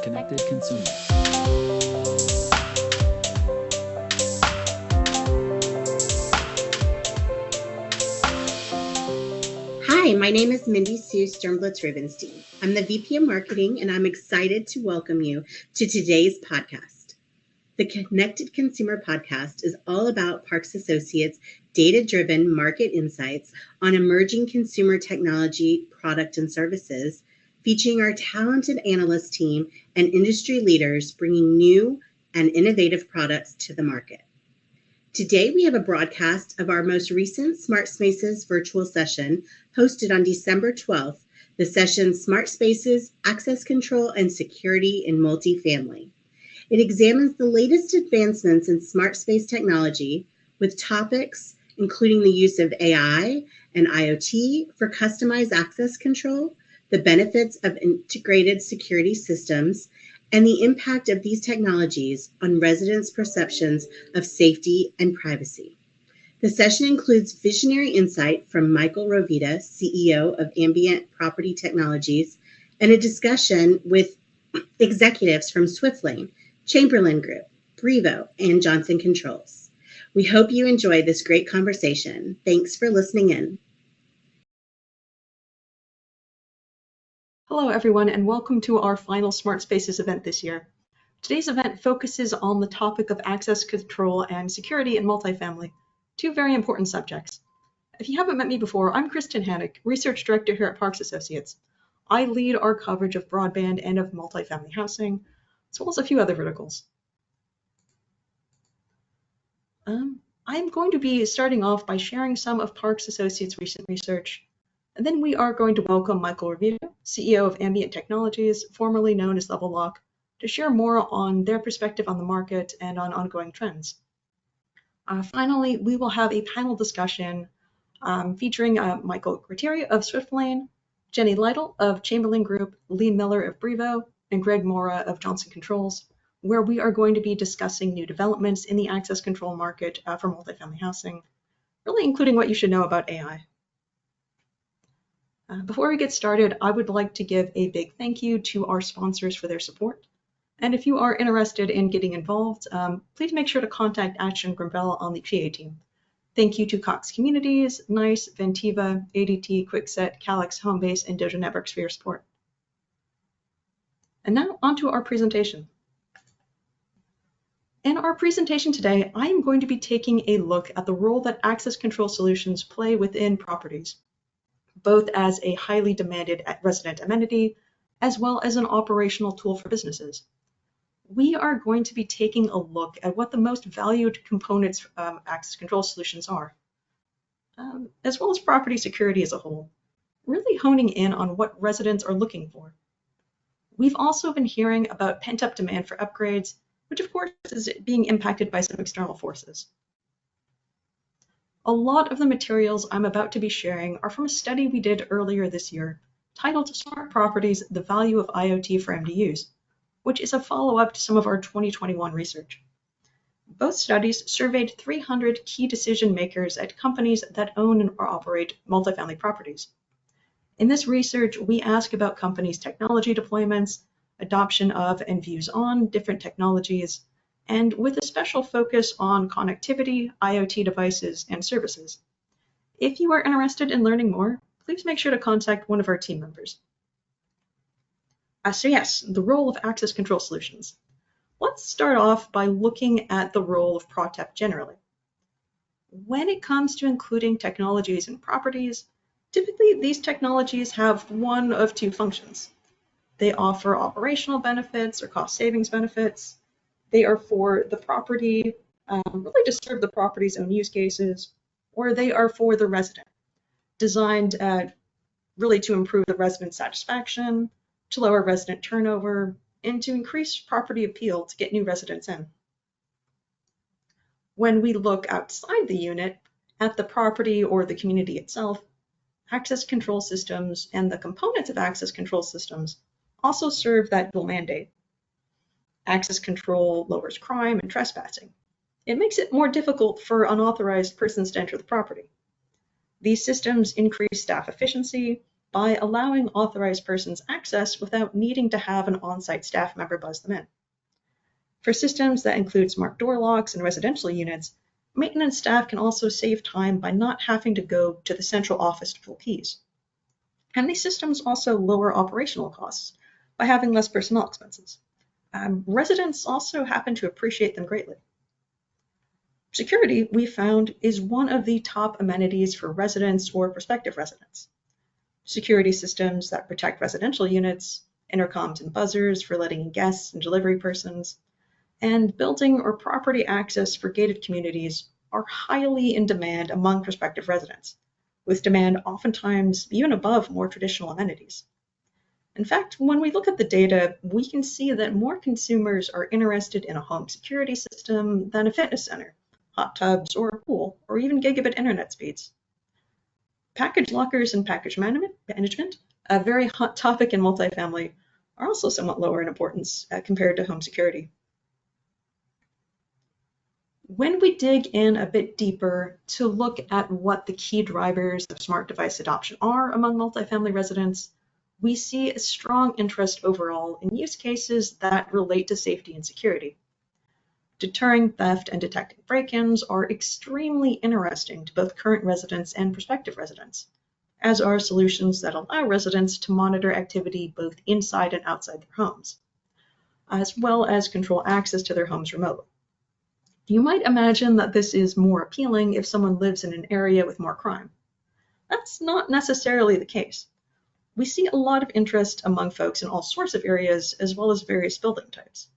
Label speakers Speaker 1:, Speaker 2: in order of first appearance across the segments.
Speaker 1: connected consumer.
Speaker 2: Hi, my name is Mindy Sue Sternblitz-Rubenstein. I'm the VP of Marketing, and I'm excited to welcome you to today's podcast. The Connected Consumer Podcast is all about Parks Associates' data-driven market insights on emerging consumer technology, product, and services, featuring our talented analyst team and industry leaders bringing new and innovative products to the market. Today, we have a broadcast of our most recent Smart Spaces virtual session hosted on December 12th, the session Smart Spaces, Access Control, and Security in Multifamily. It examines the latest advancements in smart space technology with topics including the use of AI and IoT for customized access control, the benefits of integrated security systems, and the impact of these technologies on residents' perceptions of safety and privacy. The session includes visionary insight from Michael Rovito, CEO of Ambient Property Technologies, and a discussion with executives from Swiftlane, Chamberlain Group, Brivo, and Johnson Controls. We hope you enjoy this great conversation. Thanks for listening in.
Speaker 3: Hello, everyone, and welcome to our final Smart Spaces event this year. Today's event focuses on the topic of access control and security in multifamily, two very important subjects. If you haven't met me before, I'm Kristen Hanich, Research Director here at Parks Associates. I lead our coverage of broadband and of multifamily housing, as well as a few other verticals. I'm going to be starting off by sharing some of Parks Associates' recent research, and then we are going to welcome Michael Rovito, CEO of Ambient Technologies, formerly known as LevelLock, to share more on their perspective on the market and on ongoing trends. Finally, we will have a panel discussion featuring Michael Gratteri of Swiftlane, Jenny Lytle of Chamberlain Group, Lee Miller of Brivo, and Greg Mora of Johnson Controls, where we are going to be discussing new developments in the access control market for multifamily housing, really including what you should know about AI. Before we get started, I would like to give a big thank you to our sponsors for their support. And if you are interested in getting involved, please make sure to contact Ashton Grimbell on the PA team. Thank you to Cox Communities, NICE, Ventiva, ADT, Kwikset, Calix, Homebase, and Dojo Networks for your support. And now on to our presentation. In our presentation today, I am going to be taking a look at the role that access control solutions play within properties, both as a highly demanded resident amenity, as well as an operational tool for businesses. We are going to be taking a look at what the most valued components of access control solutions are, as well as property security as a whole, really honing in on what residents are looking for. We've also been hearing about pent-up demand for upgrades, which of course is being impacted by some external forces. A lot of the materials I'm about to be sharing are from a study we did earlier this year titled Smart Properties, the Value of IoT for MDUs, which is a follow-up to some of our 2021 research. Both studies surveyed 300 key decision makers at companies that own or operate multifamily properties. In this research, we ask about companies' technology deployments, adoption of and views on different technologies, and with a special focus on connectivity, IoT devices, and services. If you are interested in learning more, please make sure to contact one of our team members. So yes, the role of access control solutions. Let's start off by looking at the role of PropTech generally. When it comes to including technologies in properties, typically these technologies have one of two functions. They offer operational benefits or cost savings benefits. They are for the property, really to serve the property's own use cases, or they are for the resident, designed really to improve the resident satisfaction, to lower resident turnover, and to increase property appeal to get new residents in. When we look outside the unit at the property or the community itself, access control systems and the components of access control systems also serve that dual mandate. Access control lowers crime and trespassing. It makes it more difficult for unauthorized persons to enter the property. These systems increase staff efficiency, by allowing authorized persons access without needing to have an on-site staff member buzz them in. For systems that include smart door locks and residential units, maintenance staff can also save time by not having to go to the central office to pull keys. And these systems also lower operational costs by having less personnel expenses. Residents also happen to appreciate them greatly. Security, we found, is one of the top amenities for residents or prospective residents. Security systems that protect residential units, intercoms and buzzers for letting in guests and delivery persons, and building or property access for gated communities are highly in demand among prospective residents, with demand oftentimes even above more traditional amenities. In fact, when we look at the data, we can see that more consumers are interested in a home security system than a fitness center, hot tubs, or a pool, or even gigabit internet speeds. Package lockers and package management, a very hot topic in multifamily, are also somewhat lower in importance compared to home security. When we dig in a bit deeper to look at what the key drivers of smart device adoption are among multifamily residents, we see a strong interest overall in use cases that relate to safety and security. Deterring theft and detecting break-ins are extremely interesting to both current residents and prospective residents, as are solutions that allow residents to monitor activity both inside and outside their homes, as well as control access to their homes remotely. You might imagine that this is more appealing if someone lives in an area with more crime. That's not necessarily the case. We see a lot of interest among folks in all sorts of areas, as well as various building types.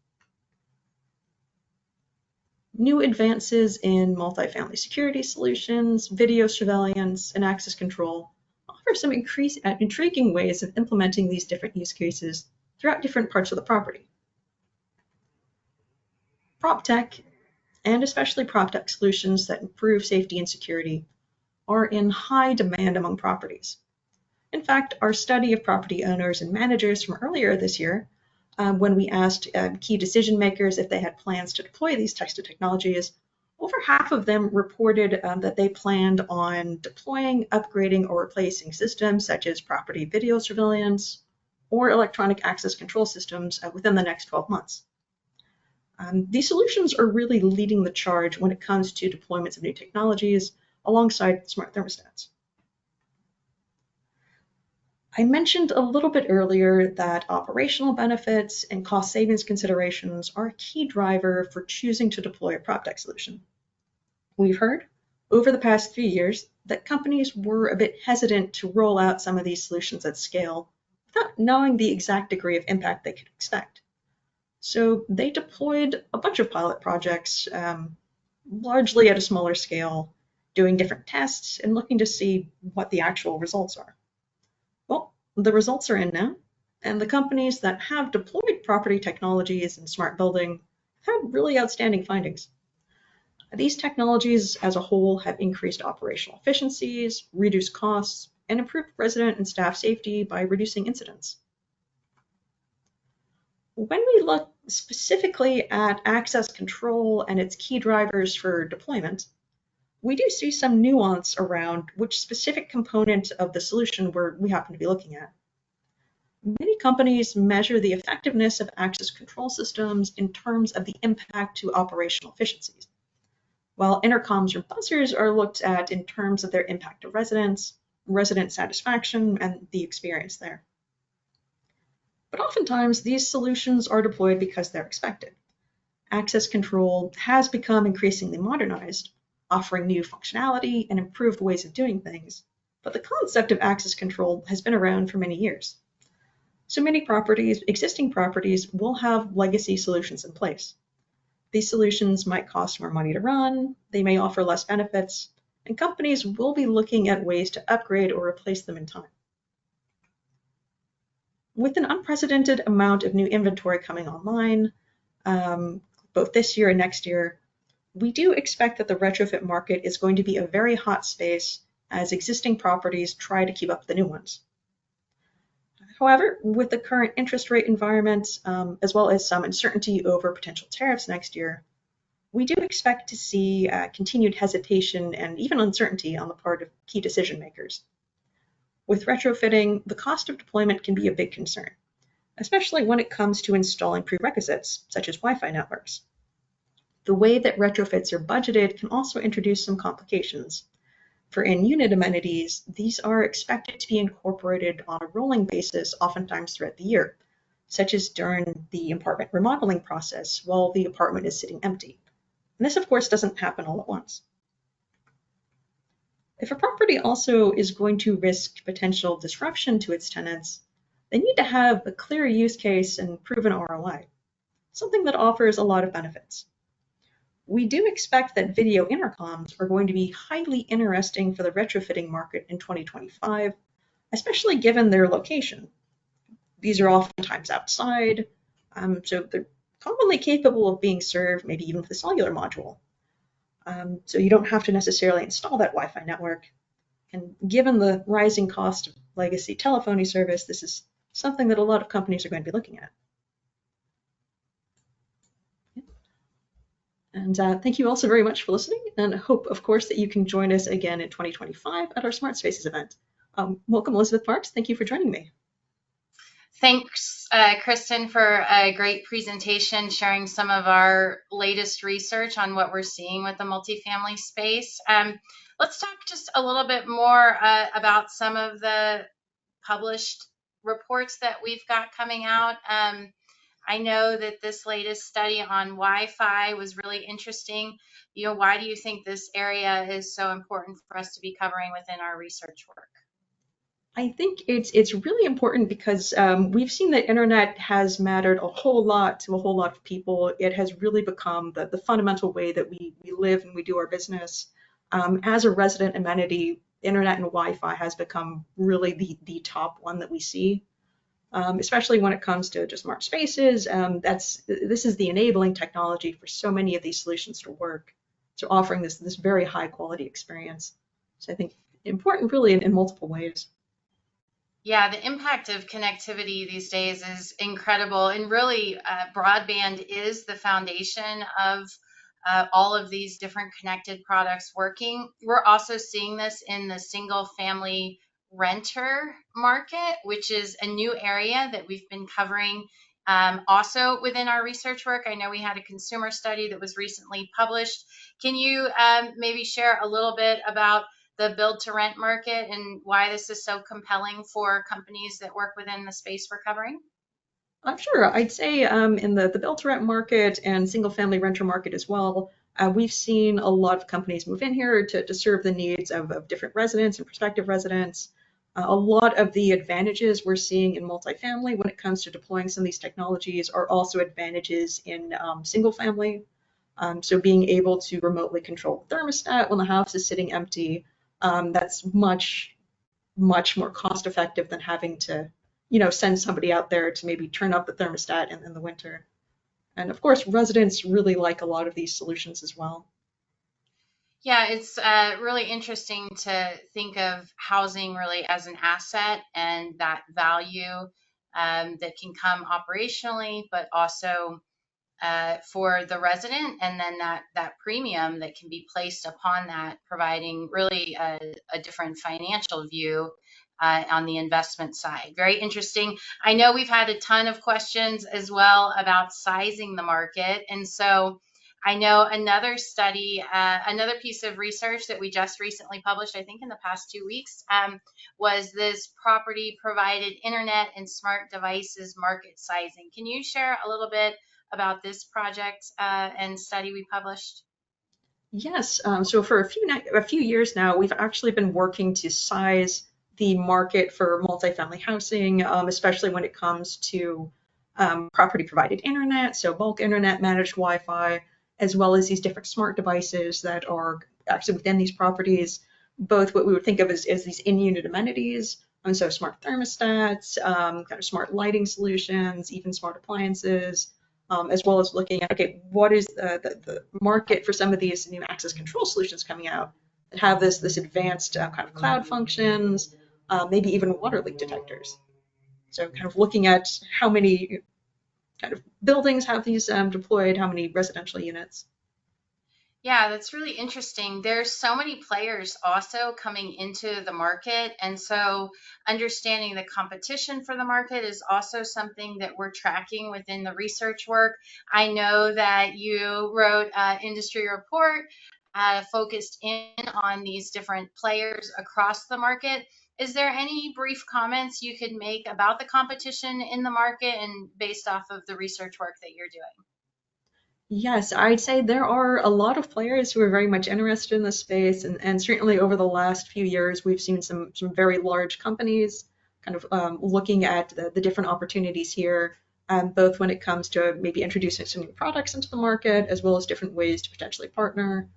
Speaker 3: New advances in multifamily security solutions, video surveillance, and access control offer some intriguing ways of implementing these different use cases throughout different parts of the property. PropTech, and especially PropTech solutions that improve safety and security, are in high demand among properties. In fact, our study of property owners and managers from earlier this year, when we asked key decision makers if they had plans to deploy these types of technologies, over half of them reported that they planned on deploying, upgrading, or replacing systems such as property video surveillance or electronic access control systems within the next 12 months. These solutions are really leading the charge when it comes to deployments of new technologies alongside smart thermostats. I mentioned a little bit earlier that operational benefits and cost savings considerations are a key driver for choosing to deploy a PropTech solution. We've heard over the past 3 years that companies were a bit hesitant to roll out some of these solutions at scale without knowing the exact degree of impact they could expect. So they deployed a bunch of pilot projects, largely at a smaller scale, doing different tests and looking to see what the actual results are. Well, the results are in now, and the companies that have deployed property technologies and smart building have really outstanding findings. These technologies as a whole have increased operational efficiencies, reduced costs, and improved resident and staff safety by reducing incidents. When we look specifically at access control and its key drivers for deployment, we do see some nuance around which specific component of the solution we happen to be looking at. Many companies measure the effectiveness of access control systems in terms of the impact to operational efficiencies, while intercoms or buzzers are looked at in terms of their impact to residents, resident satisfaction, and the experience there. But oftentimes, these solutions are deployed because they're expected. Access control has become increasingly modernized, offering new functionality and improved ways of doing things, but the concept of access control has been around for many years. So many existing properties will have legacy solutions in place. These solutions might cost more money to run, they may offer less benefits, and companies will be looking at ways to upgrade or replace them in time. With an unprecedented amount of new inventory coming online, both this year and next year, we do expect that the retrofit market is going to be a very hot space as existing properties try to keep up with the new ones. However, with the current interest rate environment, as well as some uncertainty over potential tariffs next year, we do expect to see continued hesitation and even uncertainty on the part of key decision makers. With retrofitting, the cost of deployment can be a big concern, especially when it comes to installing prerequisites, such as Wi-Fi networks. The way that retrofits are budgeted can also introduce some complications. For in-unit amenities, these are expected to be incorporated on a rolling basis, oftentimes throughout the year, such as during the apartment remodeling process while the apartment is sitting empty. And this, of course, doesn't happen all at once. If a property also is going to risk potential disruption to its tenants, they need to have a clear use case and proven ROI, something that offers a lot of benefits. We do expect that video intercoms are going to be highly interesting for the retrofitting market in 2025, especially given their location. These are oftentimes outside, so they're commonly capable of being served maybe even with a cellular module. So you don't have to necessarily install that Wi-Fi network. And given the rising cost of legacy telephony service, this is something that a lot of companies are going to be looking at. And thank you also very much for listening, and I hope, of course, that you can join us again in 2025 at our Smart Spaces event. Welcome, Elizabeth Parks. Thank you for joining me.
Speaker 1: Thanks, Kristen, for a great presentation, sharing some of our latest research on what we're seeing with the multifamily space. Let's talk just a little bit more about some of the published reports that we've got coming out. I know that this latest study on Wi-Fi was really interesting. Why do you think this area is so important for us to be covering within our research work?
Speaker 3: I think it's really important because we've seen that internet has mattered a whole lot to a whole lot of people. It has really become the fundamental way that we live and we do our business. As a resident amenity, internet and Wi-Fi has become really the top one that we see. Especially when it comes to smart spaces. This is the enabling technology for so many of these solutions to work. So offering this very high quality experience. So I think important really in multiple ways.
Speaker 1: Yeah, the impact of connectivity these days is incredible, and really broadband is the foundation of all of these different connected products working. We're also seeing this in the single family renter market, which is a new area that we've been covering also within our research work. I know we had a consumer study that was recently published. Can you maybe share a little bit about the build to rent market and why this is so compelling for companies that work within the space we're covering?
Speaker 3: Sure. I'd say in the build to rent market and single family renter market as well, we've seen a lot of companies move in here to serve the needs of different residents and prospective residents. A lot of the advantages we're seeing in multifamily when it comes to deploying some of these technologies are also advantages in single family. So being able to remotely control the thermostat when the house is sitting empty, that's much more cost effective than having to send somebody out there to maybe turn up the thermostat in the winter. And of course, residents really like a lot of these solutions as well.
Speaker 1: Yeah, it's really interesting to think of housing really as an asset and that value that can come operationally, but also for the resident, and then that premium that can be placed upon that, providing really a different financial view on the investment side. Very interesting. I know we've had a ton of questions as well about sizing the market, and so I know another study, another piece of research that we just recently published, I think in the past 2 weeks, was this property provided internet and smart devices market sizing. Can you share a little bit about this project and study we published?
Speaker 3: Yes. So for a few years now, we've actually been working to size the market for multifamily housing, especially when it comes to property provided internet, so bulk internet, managed Wi-Fi, as well as these different smart devices that are actually within these properties, both what we would think of as these in-unit amenities, and so smart thermostats, kind of smart lighting solutions, even smart appliances, as well as looking at, okay, what is the market for some of these new access control solutions coming out that have this advanced kind of cloud functions, maybe even water leak detectors. So kind of looking at how many kind of buildings have these deployed, how many residential units.
Speaker 1: Yeah, that's really interesting. There's so many players also coming into the market. And so understanding the competition for the market is also something that we're tracking within the research work. I know that you wrote an industry report focused in on these different players across the market. Is there any brief comments you could make about the competition in the market and based off of the research work that you're doing?
Speaker 3: Yes, I'd say there are a lot of players who are very much interested in this space, and certainly over the last few years, we've seen some very large companies kind of looking at the different opportunities here, both when it comes to maybe introducing some new products into the market, as well as different ways to potentially partner.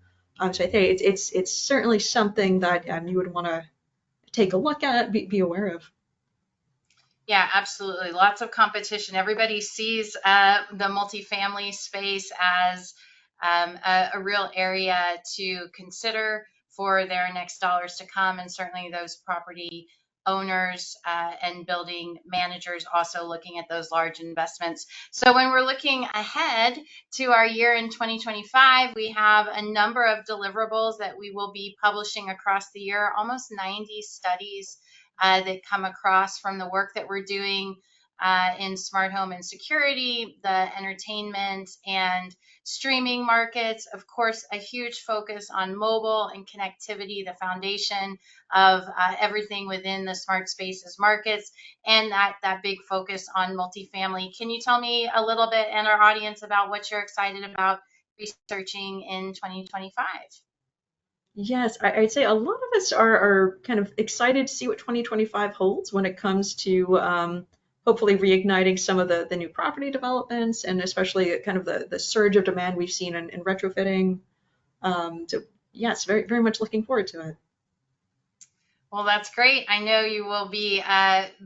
Speaker 3: So I think it's certainly something that you would want to take a look at, be aware of.
Speaker 1: Yeah, absolutely. Lots of competition. Everybody sees the multifamily space as a real area to consider for their next dollars to come, and certainly those property owners and building managers also looking at those large investments. So when we're looking ahead to our year in 2025, we have a number of deliverables that we will be publishing across the year, almost 90 studies that come across from the work that we're doing in smart home and security, the entertainment and streaming markets. Of course, a huge focus on mobile and connectivity, the foundation of everything within the smart spaces markets, and that big focus on multifamily. Can you tell me a little bit and our audience about what you're excited about researching in 2025?
Speaker 3: Yes, I'd say a lot of us are kind of excited to see what 2025 holds when it comes to hopefully reigniting some of the new property developments and especially kind of the surge of demand we've seen in retrofitting. So yes, very much looking forward to it.
Speaker 1: Well, that's great. I know you will be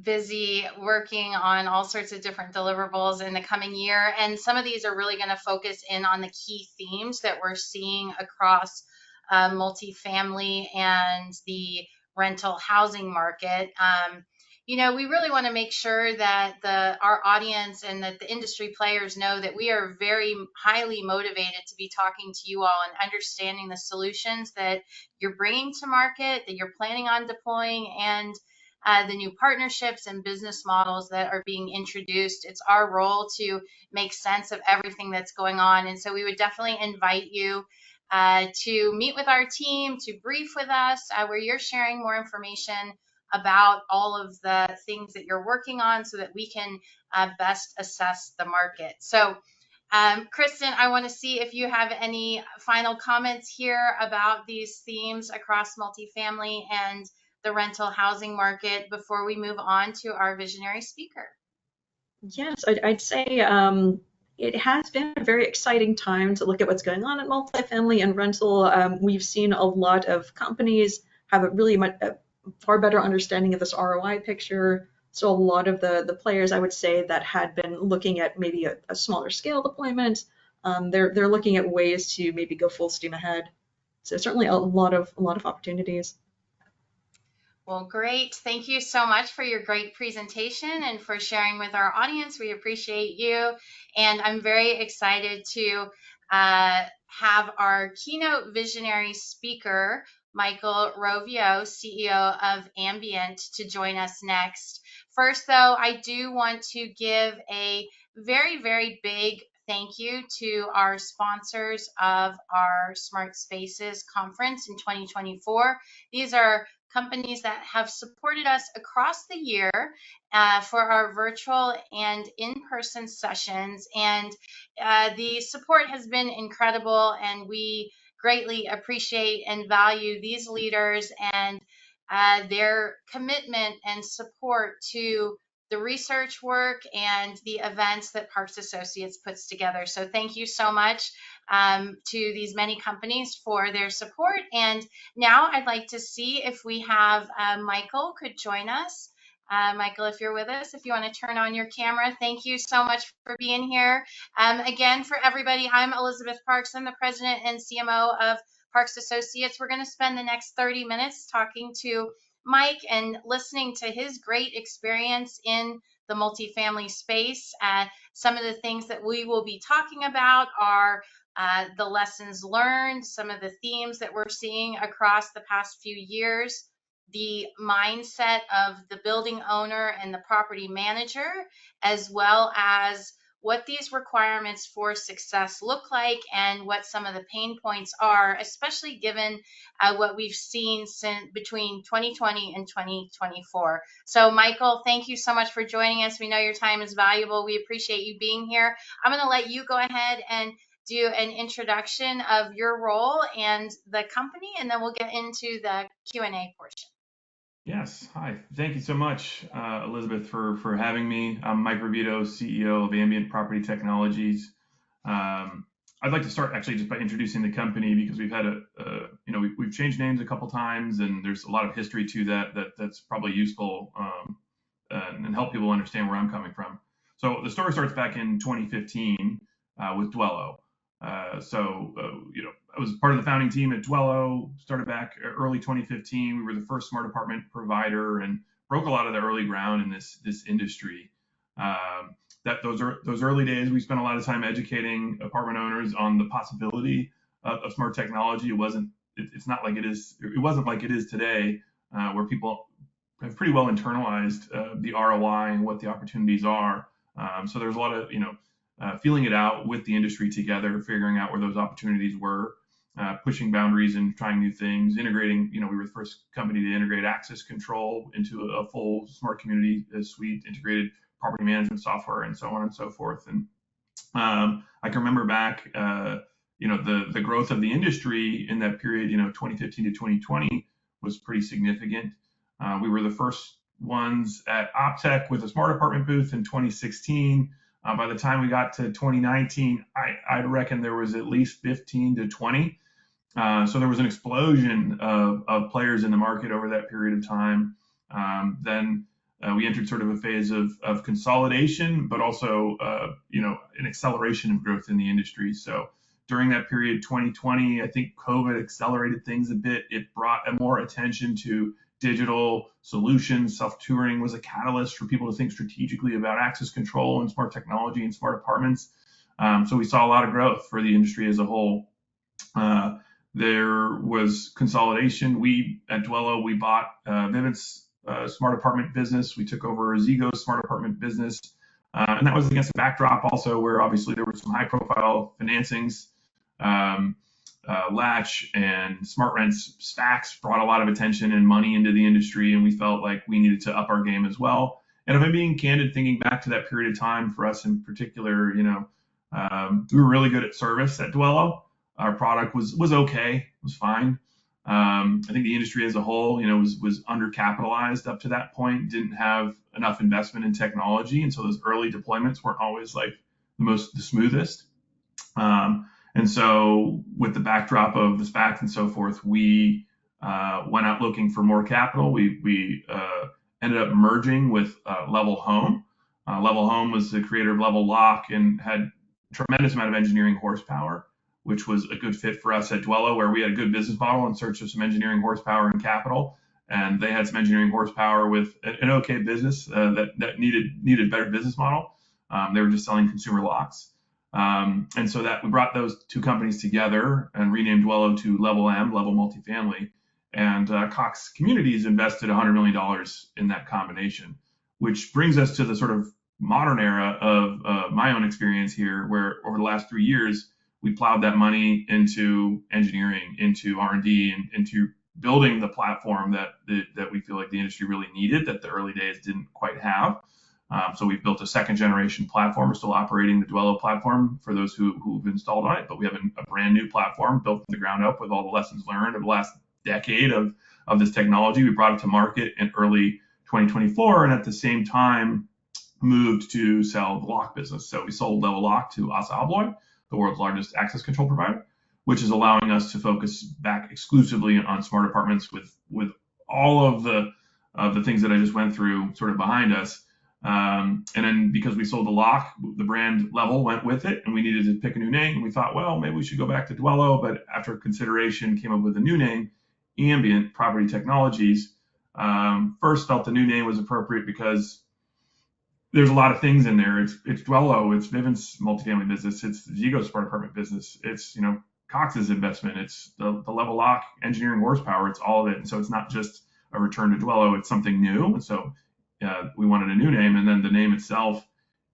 Speaker 1: busy working on all sorts of different deliverables in the coming year. And some of these are really going to focus in on the key themes that we're seeing across multifamily and the rental housing market. We really want to make sure that our audience and that the industry players know that we are very highly motivated to be talking to you all and understanding the solutions that you're bringing to market, that you're planning on deploying, and the new partnerships and business models that are being introduced. It's our role to make sense of everything that's going on. And so we would definitely invite you to meet with our team, to brief with us, where you're sharing more information about all of the things that you're working on so that we can best assess the market. So, Kristen, I want to see if you have any final comments here about these themes across multifamily and the rental housing market before we move on to our visionary speaker.
Speaker 3: Yes, I'd say it has been a very exciting time to look at what's going on in multifamily and rental. We've seen a lot of companies have a really far better understanding of this ROI picture. So a lot of the players, I would say, that had been looking at maybe a smaller scale deployment, they're looking at ways to maybe go full steam ahead. So certainly a lot of opportunities.
Speaker 1: Well, great. Thank you so much for your great presentation and for sharing with our audience. We appreciate you. And I'm very excited to have our keynote visionary speaker, Michael Rovito, CEO of Ambient, to join us next. First, though, I do want to give a very, very big thank you to our sponsors of our Smart Spaces conference in 2024. These are companies that have supported us across the year for our virtual and in-person sessions. And the support has been incredible, and we greatly appreciate and value these leaders and their commitment and support to the research work and the events that Parks Associates puts together. So thank you so much to these many companies for their support. And now I'd like to see if we have Michael could join us. Michael, if you're with us, if you want to turn on your camera, thank you so much for being here. Again, for everybody, I'm Elizabeth Parks. I'm the president and CMO of Parks Associates. We're going to spend the next 30 minutes talking to Mike and listening to his great experience in the multifamily space. Some of the things that we will be talking about are the lessons learned, some of the themes that we're seeing across the past few years, the mindset of the building owner and the property manager, as well as what these requirements for success look like and what some of the pain points are, especially given what we've seen since between 2020 and 2024. So Michael, thank you so much for joining us. We know your time is valuable. We appreciate you being here. I'm going to let you go ahead and do an introduction of your role and the company, and then we'll get into the Q&A portion.
Speaker 4: Yes. Hi. Thank you so much, Elizabeth, for having me. I'm Mike Rovito, CEO of Ambient Property Technologies. I'd like to start actually just by introducing the company because we've had we've changed names a couple times, and there's a lot of history to that's probably useful and help people understand where I'm coming from. So the story starts back in 2015 with Dwello. I was part of the founding team at Dwello, started back early 2015. We were the first smart apartment provider and broke a lot of the early ground in this industry. Those early days, we spent a lot of time educating apartment owners on the possibility of smart technology. It wasn't like it is today, where people have pretty well internalized the ROI and what the opportunities are. So there's a lot of feeling it out with the industry together, figuring out where those opportunities were, pushing boundaries and trying new things, integrating. We were the first company to integrate access control into a full smart community suite, integrated property management software, and so on and so forth. And I can remember back, the growth of the industry in that period, 2015 to 2020 was pretty significant. We were the first ones at OpTech with a smart apartment booth in 2016. By the time we got to 2019, I reckon there was at least 15 to 20. So there was an explosion of players in the market over that period of time. Then we entered sort of a phase of consolidation, but also an acceleration of growth in the industry. So during that period, 2020, I think COVID accelerated things a bit. It brought more attention to digital solutions. Self-touring was a catalyst for people to think strategically about access control and smart technology and smart apartments. So we saw a lot of growth for the industry as a whole. There was consolidation. We at Dwello, we bought Vivint's smart apartment business. We took over Zego's smart apartment business. And that was against a backdrop also where obviously there were some high profile financings. Latch and SmartRent's SPACs brought a lot of attention and money into the industry, and we felt like we needed to up our game as well. And if I'm being candid, thinking back to that period of time for us in particular, we were really good at service at Dwello. Our product was okay, was fine. I think the industry as a whole, was undercapitalized up to that point, didn't have enough investment in technology, and so those early deployments weren't always like the smoothest. And so with the backdrop of the SPACs and so forth, we went out looking for more capital. We ended up merging with Level Home. Level Home was the creator of Level Lock and had a tremendous amount of engineering horsepower, which was a good fit for us at Dwello, where we had a good business model in search of some engineering horsepower and capital. And they had some engineering horsepower with an okay business that needed better business model. They were just selling consumer locks. And so that we brought those two companies together and renamed Dwello to Level Multifamily. And Cox Communities invested $100 million in that combination, which brings us to the sort of modern era of my own experience here, where over the last 3 years, we plowed that money into engineering, into R&D, and into building the platform that we feel like the industry really needed, that the early days didn't quite have. So we've built a second generation platform. We're still operating the Dwello platform for those who've installed on it, but we have a brand new platform built from the ground up with all the lessons learned of the last decade of this technology. We brought it to market in early 2024, and at the same time moved to sell the lock business. So we sold Level Lock to Assa Abloy, the world's largest access control provider, which is allowing us to focus back exclusively on smart apartments with all of the things that I just went through sort of behind us. And then because we sold the lock, the brand Level went with it, and we needed to pick a new name. And we thought, well, maybe we should go back to Dwello, but after consideration, came up with a new name, Ambient Property Technologies. First felt the new name was appropriate because there's a lot of things in there. It's Dwello, it's Vivint's multifamily business, it's Zigo's smart apartment business, it's Cox's investment, it's the level lock engineering horsepower, it's all of it. And so it's not just a return to Dwello, it's something new. And so we wanted a new name, and then the name itself,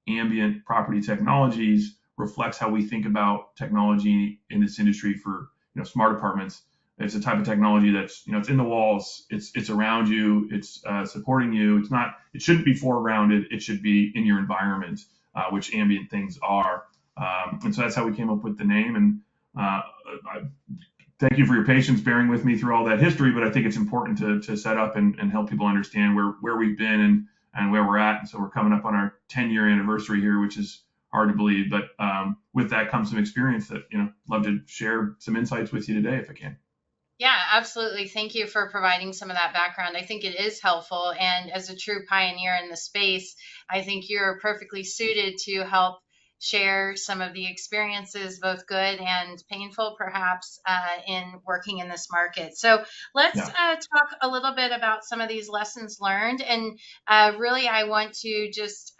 Speaker 4: Ambient Property Technologies, reflects how we think about technology in this industry for smart apartments. It's a type of technology that's it's in the walls, it's around you, it's supporting you. It shouldn't be foregrounded. It should be in your environment, which ambient things are. And so that's how we came up with the name. And thank you for your patience bearing with me through all that history, but I think it's important to set up and help people understand where we've been and where we're at. And so we're coming up on our 10-year anniversary here, which is hard to believe, but with that comes some experience that love to share some insights with you today if I can.
Speaker 1: Yeah, absolutely. Thank you for providing some of that background. I think it is helpful. And as a true pioneer in the space, I think you're perfectly suited to help share some of the experiences, both good and painful, perhaps, in working in this market. So let's talk a little bit about some of these lessons learned. And really, I want to just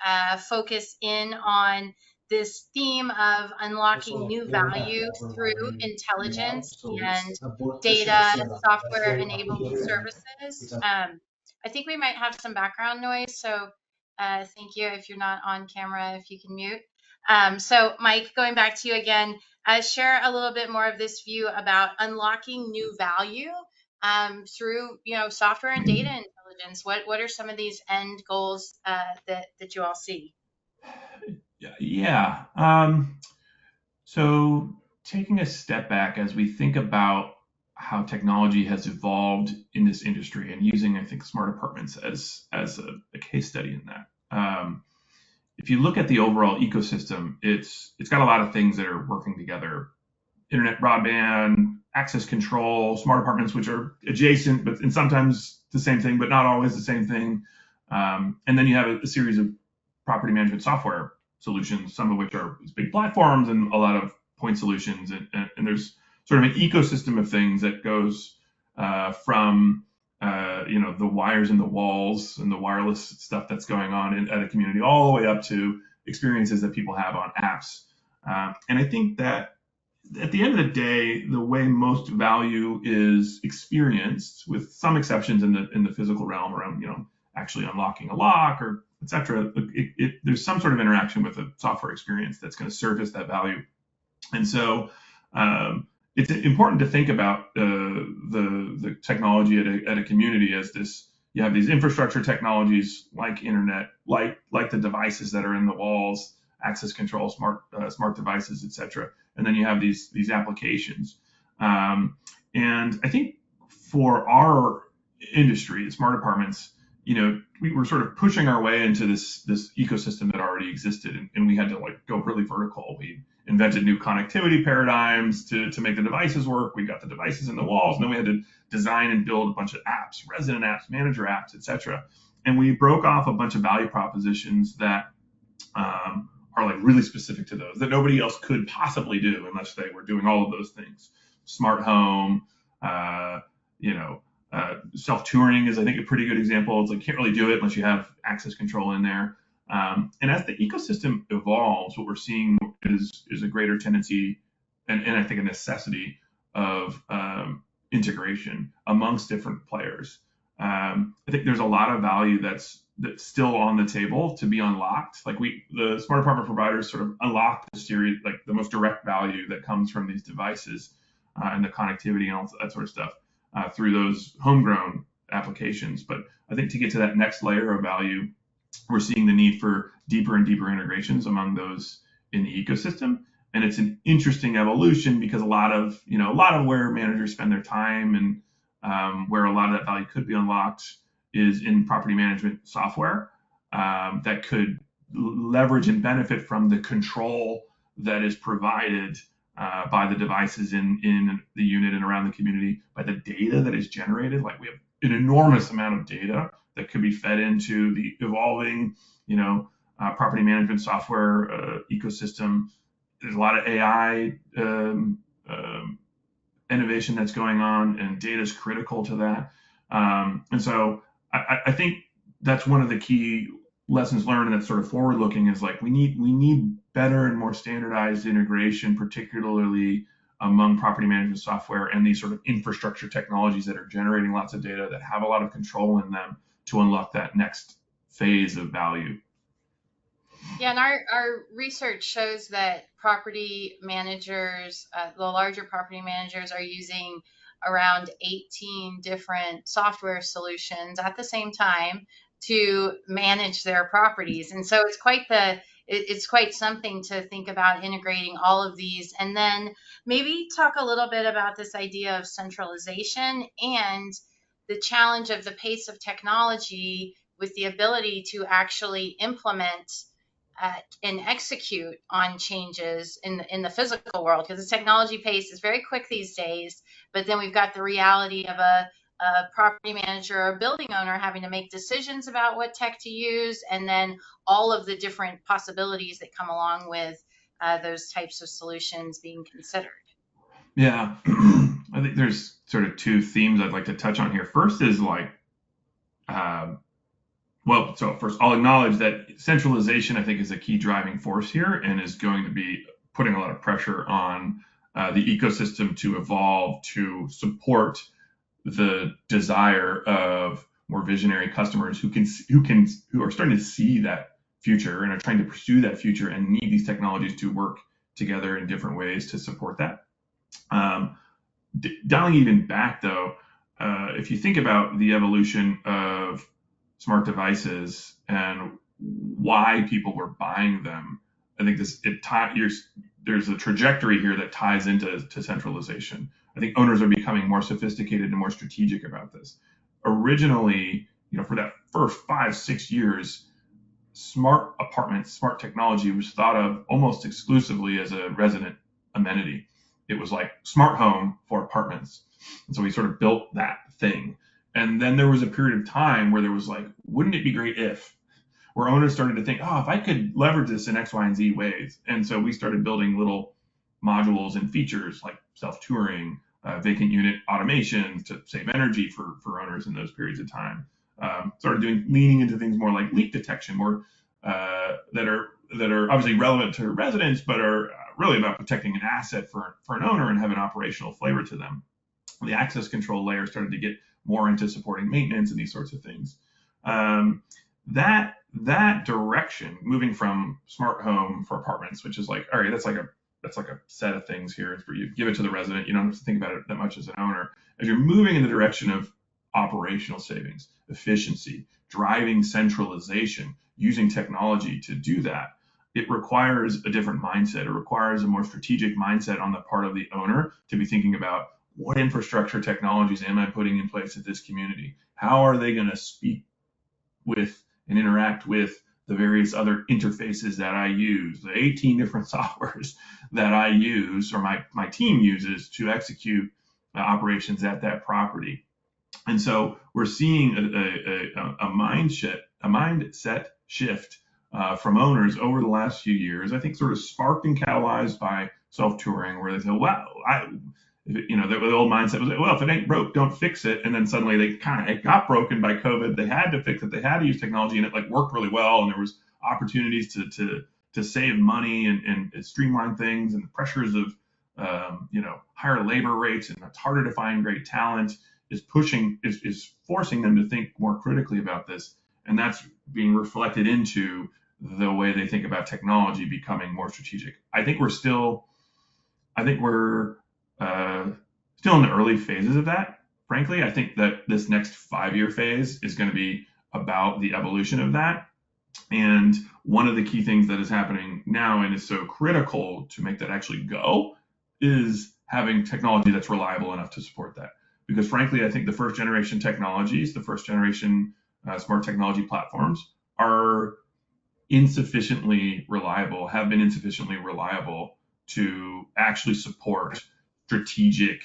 Speaker 1: focus in on this theme of unlocking new value through intelligence and data, software-enabled services. I think we might have some background noise, so thank you if you're not on camera, if you can mute. So Mike, going back to you again, share a little bit more of this view about unlocking new value through software and data intelligence. What are some of these end goals that you all see?
Speaker 4: Yeah. So taking a step back as we think about how technology has evolved in this industry and using, I think, smart apartments as a case study in that. If you look at the overall ecosystem, it's got a lot of things that are working together. Internet broadband, access control, smart apartments, which are adjacent, and sometimes the same thing, but not always the same thing. And then you have a series of property management software solutions, some of which are big platforms and a lot of point solutions. And there's sort of an ecosystem of things that goes from the wires in the walls and the wireless stuff that's going on at a community, all the way up to experiences that people have on apps. And I think that at the end of the day, the way most value is experienced, with some exceptions in the physical realm around actually unlocking a lock or etc., there's some sort of interaction with a software experience that's going to surface that value. And so it's important to think about the technology at a community as this. You have these infrastructure technologies like internet, like the devices that are in the walls, access control, smart devices, etc. And then you have these applications. And I think for our industry, smart apartments, we were sort of pushing our way into this ecosystem that already existed, and we had to go really vertical. We invented new connectivity paradigms to make the devices work. We got the devices in the walls, and then we had to design and build a bunch of apps, resident apps, manager apps, etc. And we broke off a bunch of value propositions that are really specific to those, that nobody else could possibly do unless they were doing all of those things. Smart home, self-touring is, I think, a pretty good example. It's can't really do it unless you have access control in there. And as the ecosystem evolves, what we're seeing is a greater tendency and I think a necessity of integration amongst different players. I think there's a lot of value that's still on the table to be unlocked. The smart apartment providers sort of unlock the series, the most direct value that comes from these devices and the connectivity and all that sort of stuff through those homegrown applications. But I think to get to that next layer of value, we're seeing the need for deeper and deeper integrations among those in the ecosystem. And it's an interesting evolution because a lot of where managers spend their time and where a lot of that value could be unlocked is in property management software that could leverage and benefit from the control that is provided by the devices in the unit and around the community, by the data that is generated. We have an enormous amount of data that could be fed into the evolving, property management software ecosystem. There's a lot of AI innovation that's going on, and data is critical to that. And so I think that's one of the key lessons learned and that's sort of forward looking is like we need better and more standardized integration, particularly among property management software and these sort of infrastructure technologies that are generating lots of data that have a lot of control in them to unlock that next phase of value.
Speaker 1: Yeah, and our research shows that property managers, the larger property managers, are using around 18 different software solutions at the same time to manage their properties. And so it's quite something to think about integrating all of these. And then maybe talk a little bit about this idea of centralization and the challenge of the pace of technology with the ability to actually implement and execute on changes in the physical world, because the technology pace is very quick these days. But then we've got the reality of a property manager or a building owner having to make decisions about what tech to use, and then all of the different possibilities that come along with those types of solutions being considered.
Speaker 4: Yeah, I think there's sort of two themes I'd like to touch on here. First is like, so first I'll acknowledge that centralization I think is a key driving force here and is going to be putting a lot of pressure on the ecosystem to evolve to support the desire of more visionary customers who are starting to see that future and are trying to pursue that future and need these technologies to work together in different ways to support that. Dialing even back though, if you think about the evolution of smart devices and why people were buying them, I think there's a trajectory here that ties into centralization. I think owners are becoming more sophisticated and more strategic about this. Originally, for that first 5-6 years, smart apartments, smart technology was thought of almost exclusively as a resident amenity. It was like smart home for apartments. And so we sort of built that thing. And then there was a period of time where there was like, wouldn't it be great if, where owners started to think, if I could leverage this in X, Y, and Z ways. And so we started building little modules and features like self-touring, vacant unit automation to save energy for owners in those periods of time. Started leaning into things more like leak detection, more that are obviously relevant to residents, but are really about protecting an asset for an owner and have an operational flavor to them. The access control layer started to get more into supporting maintenance and these sorts of things. That direction, moving from smart home for apartments, which is like, all right, that's like a set of things here where you give it to the resident. You don't have to think about it that much as an owner. As you're moving in the direction of operational savings, efficiency, driving centralization, using technology to do that, it requires a different mindset. It requires a more strategic mindset on the part of the owner to be thinking about, what infrastructure technologies am I putting in place at this community? How are they going to speak with and interact with the various other interfaces that I use, the 18 different softwares that I use or my team uses to execute operations at that property? And so we're seeing a mindset shift from owners over the last few years, I think sort of sparked and catalyzed by self-touring, where they say, the old mindset was, well, if it ain't broke, don't fix it. And then suddenly it got broken by COVID. They had to fix it. They had to use technology, and it worked really well. And there was opportunities to save money and streamline things, and the pressures of higher labor rates, and it's harder to find great talent is forcing them to think more critically about this. And that's being reflected into the way they think about technology becoming more strategic. I think we're still in the early phases of that. Frankly, I think that this next 5-year phase is going to be about the evolution of that. And one of the key things that is happening now and is so critical to make that actually go is having technology that's reliable enough to support that. Because frankly, I think the first generation technologies, the first generation smart technology platforms are insufficiently reliable, have been insufficiently reliable to actually support strategic,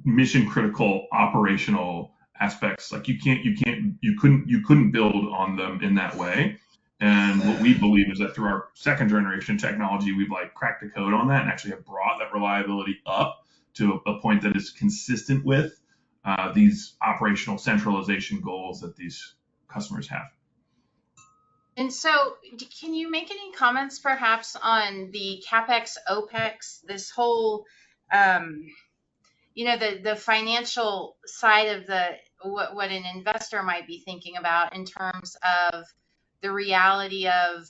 Speaker 4: mission critical operational aspects. Like you couldn't build on them in that way. And what we believe is that through our second generation technology, we've cracked the code on that and actually have brought that reliability up to a point that is consistent with these operational centralization goals that these customers have.
Speaker 1: And so, can you make any comments perhaps on the CapEx, OpEx, this whole, um, the financial side of what an investor might be thinking about in terms of the reality of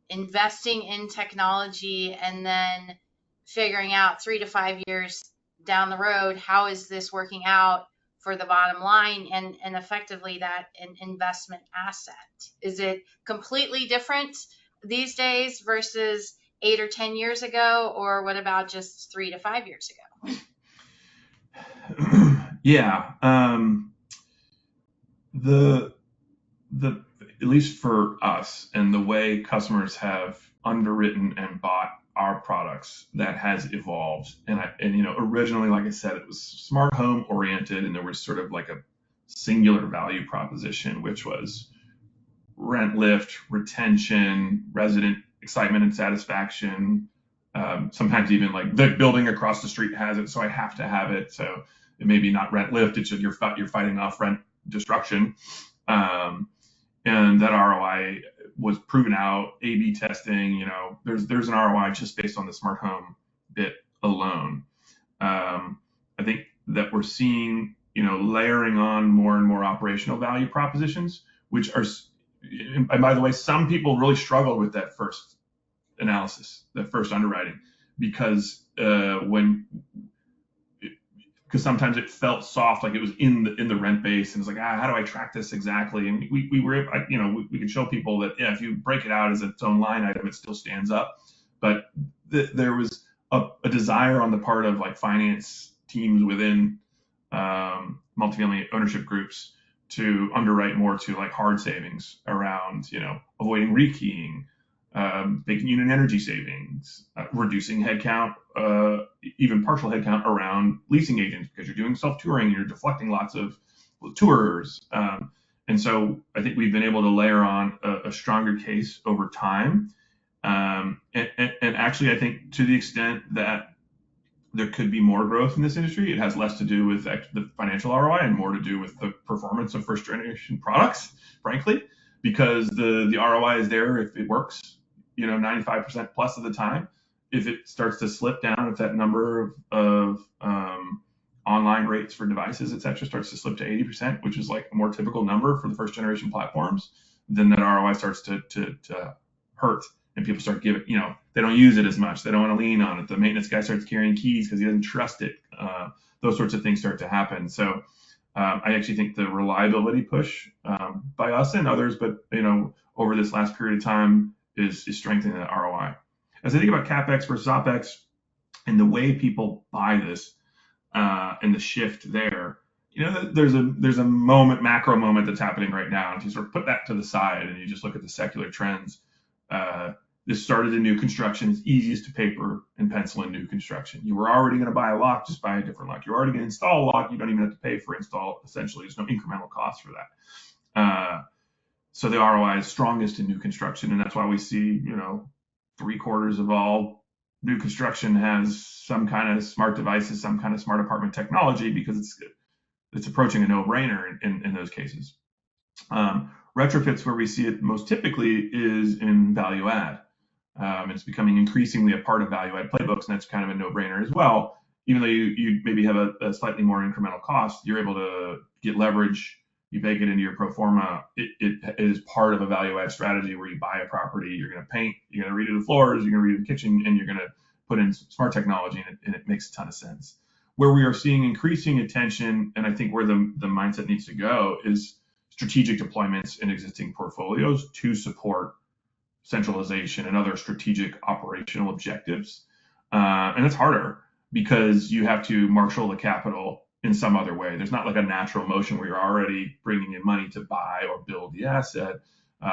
Speaker 1: investing in technology and then figuring out 3 to 5 years down the road, how is this working out for the bottom line and effectively that an investment asset? Is it completely different these days versus 8 or 10 years ago, or what about just 3 to 5 years ago?
Speaker 4: Yeah. The at least for us and the way customers have underwritten and bought our products, that has evolved. And originally, like I said, it was smart home oriented, and there was sort of like a singular value proposition, which was rent lift, retention, resident excitement and satisfaction. Sometimes even like the building across the street has it, so I have to have it. So it may be not rent lift; it's just you're fighting off rent destruction. And that ROI was proven out. A/B testing. There's an ROI just based on the smart home bit alone. I think that we're seeing layering on more and more operational value propositions, which are, and by the way, some people really struggled with that first analysis, that first underwriting, because sometimes it felt soft, like it was in the rent base, and it's like, how do I track this exactly? And we can show people that if you break it out as its own line item, it still stands up. But there was a desire on the part of like finance teams within multifamily ownership groups to underwrite more to like hard savings around, avoiding rekeying, making unit energy savings, reducing headcount, even partial headcount around leasing agents, because you're doing self-touring, you're deflecting lots of tours. And so I think we've been able to layer on a stronger case over time. And actually, I think to the extent that there could be more growth in this industry, it has less to do with the financial ROI and more to do with the performance of first generation products, frankly, because the ROI is there if it works, 95% plus of the time. If it starts to slip down, if that number of online rates for devices, et cetera, starts to slip to 80%, which is like a more typical number for the first generation platforms, then that ROI starts to hurt. And people start giving, they don't use it as much. They don't want to lean on it. The maintenance guy starts carrying keys because he doesn't trust it. Those sorts of things start to happen. So I actually think the reliability push by us and others, but over this last period of time is strengthening that ROI. As I think about CapEx versus OpEx and the way people buy this and the shift there, there's a macro moment that's happening right now. And if you sort of put that to the side and you just look at the secular trends, this started in new construction. It's easiest to paper and pencil in new construction. You were already going to buy a lock, just buy a different lock. You're already going to install a lock. You don't even have to pay for install. Essentially, there's no incremental cost for that. So the ROI is strongest in new construction, and that's why we see, 3/4 of all new construction has some kind of smart devices, some kind of smart apartment technology, because it's approaching a no-brainer in those cases. Retrofits, where we see it most typically, is in value add. It's becoming increasingly a part of value add playbooks, and that's kind of a no-brainer as well. Even though you maybe have a slightly more incremental cost, you're able to get leverage. You bake it into your pro forma. It is part of a value add strategy where you buy a property, you're going to paint, you're going to redo the floors, you're going to redo the kitchen, and you're going to put in smart technology, and it makes a ton of sense. Where we are seeing increasing attention, and I think where the mindset needs to go, is strategic deployments in existing portfolios to support centralization and other strategic operational objectives. And it's harder because you have to marshal the capital in some other way. There's not like a natural motion where you're already bringing in money to buy or build the asset.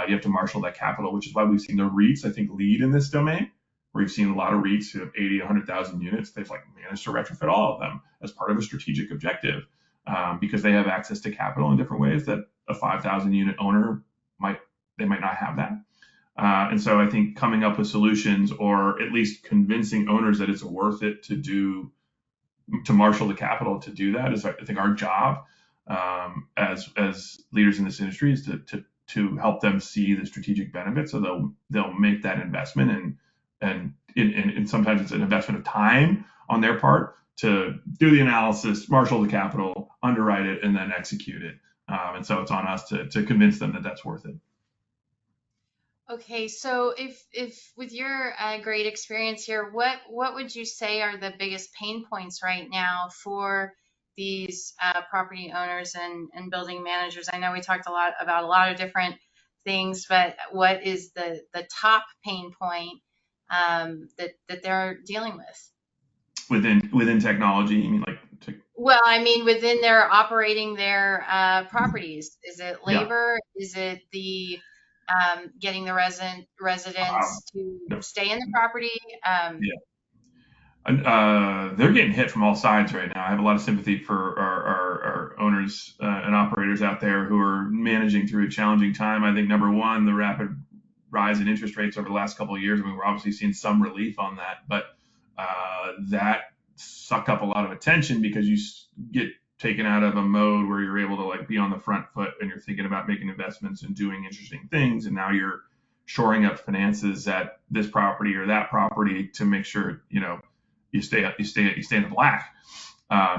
Speaker 4: You have to marshal that capital, which is why we've seen the REITs, I think, lead in this domain, where you've seen a lot of REITs who have 80, 100,000 units. They've managed to retrofit all of them as part of a strategic objective, because they have access to capital in different ways that a 5,000 unit owner might not have that. And so I think coming up with solutions, or at least convincing owners that it's worth it to marshal the capital to do that, is, I think, our job as leaders in this industry, is to to help them see the strategic benefits. So they'll make that investment, and sometimes it's an investment of time on their part to do the analysis, marshal the capital, underwrite it, and then execute it. And so it's on us to convince them that that's worth it.
Speaker 1: Okay, so if with your great experience here, what would you say are the biggest pain points right now for these property owners and building managers? I know we talked a lot about a lot of different things, but what is the top pain point that they're dealing with?
Speaker 4: Within technology, you mean like
Speaker 1: Well, I mean, within their operating their properties, is it
Speaker 4: yeah.
Speaker 1: labor? Is it the getting the residents to
Speaker 4: No.
Speaker 1: stay in the property?
Speaker 4: Yeah. They're getting hit from all sides right now. I have a lot of sympathy for our owners and operators out there who are managing through a challenging time. I think number one, the rapid rise in interest rates over the last couple of years. I mean, we're obviously seeing some relief on that, but that sucked up a lot of attention because you get taken out of a mode where you're able to like be on the front foot and you're thinking about making investments and doing interesting things, and now you're shoring up finances at this property or that property to make sure you stay in the black,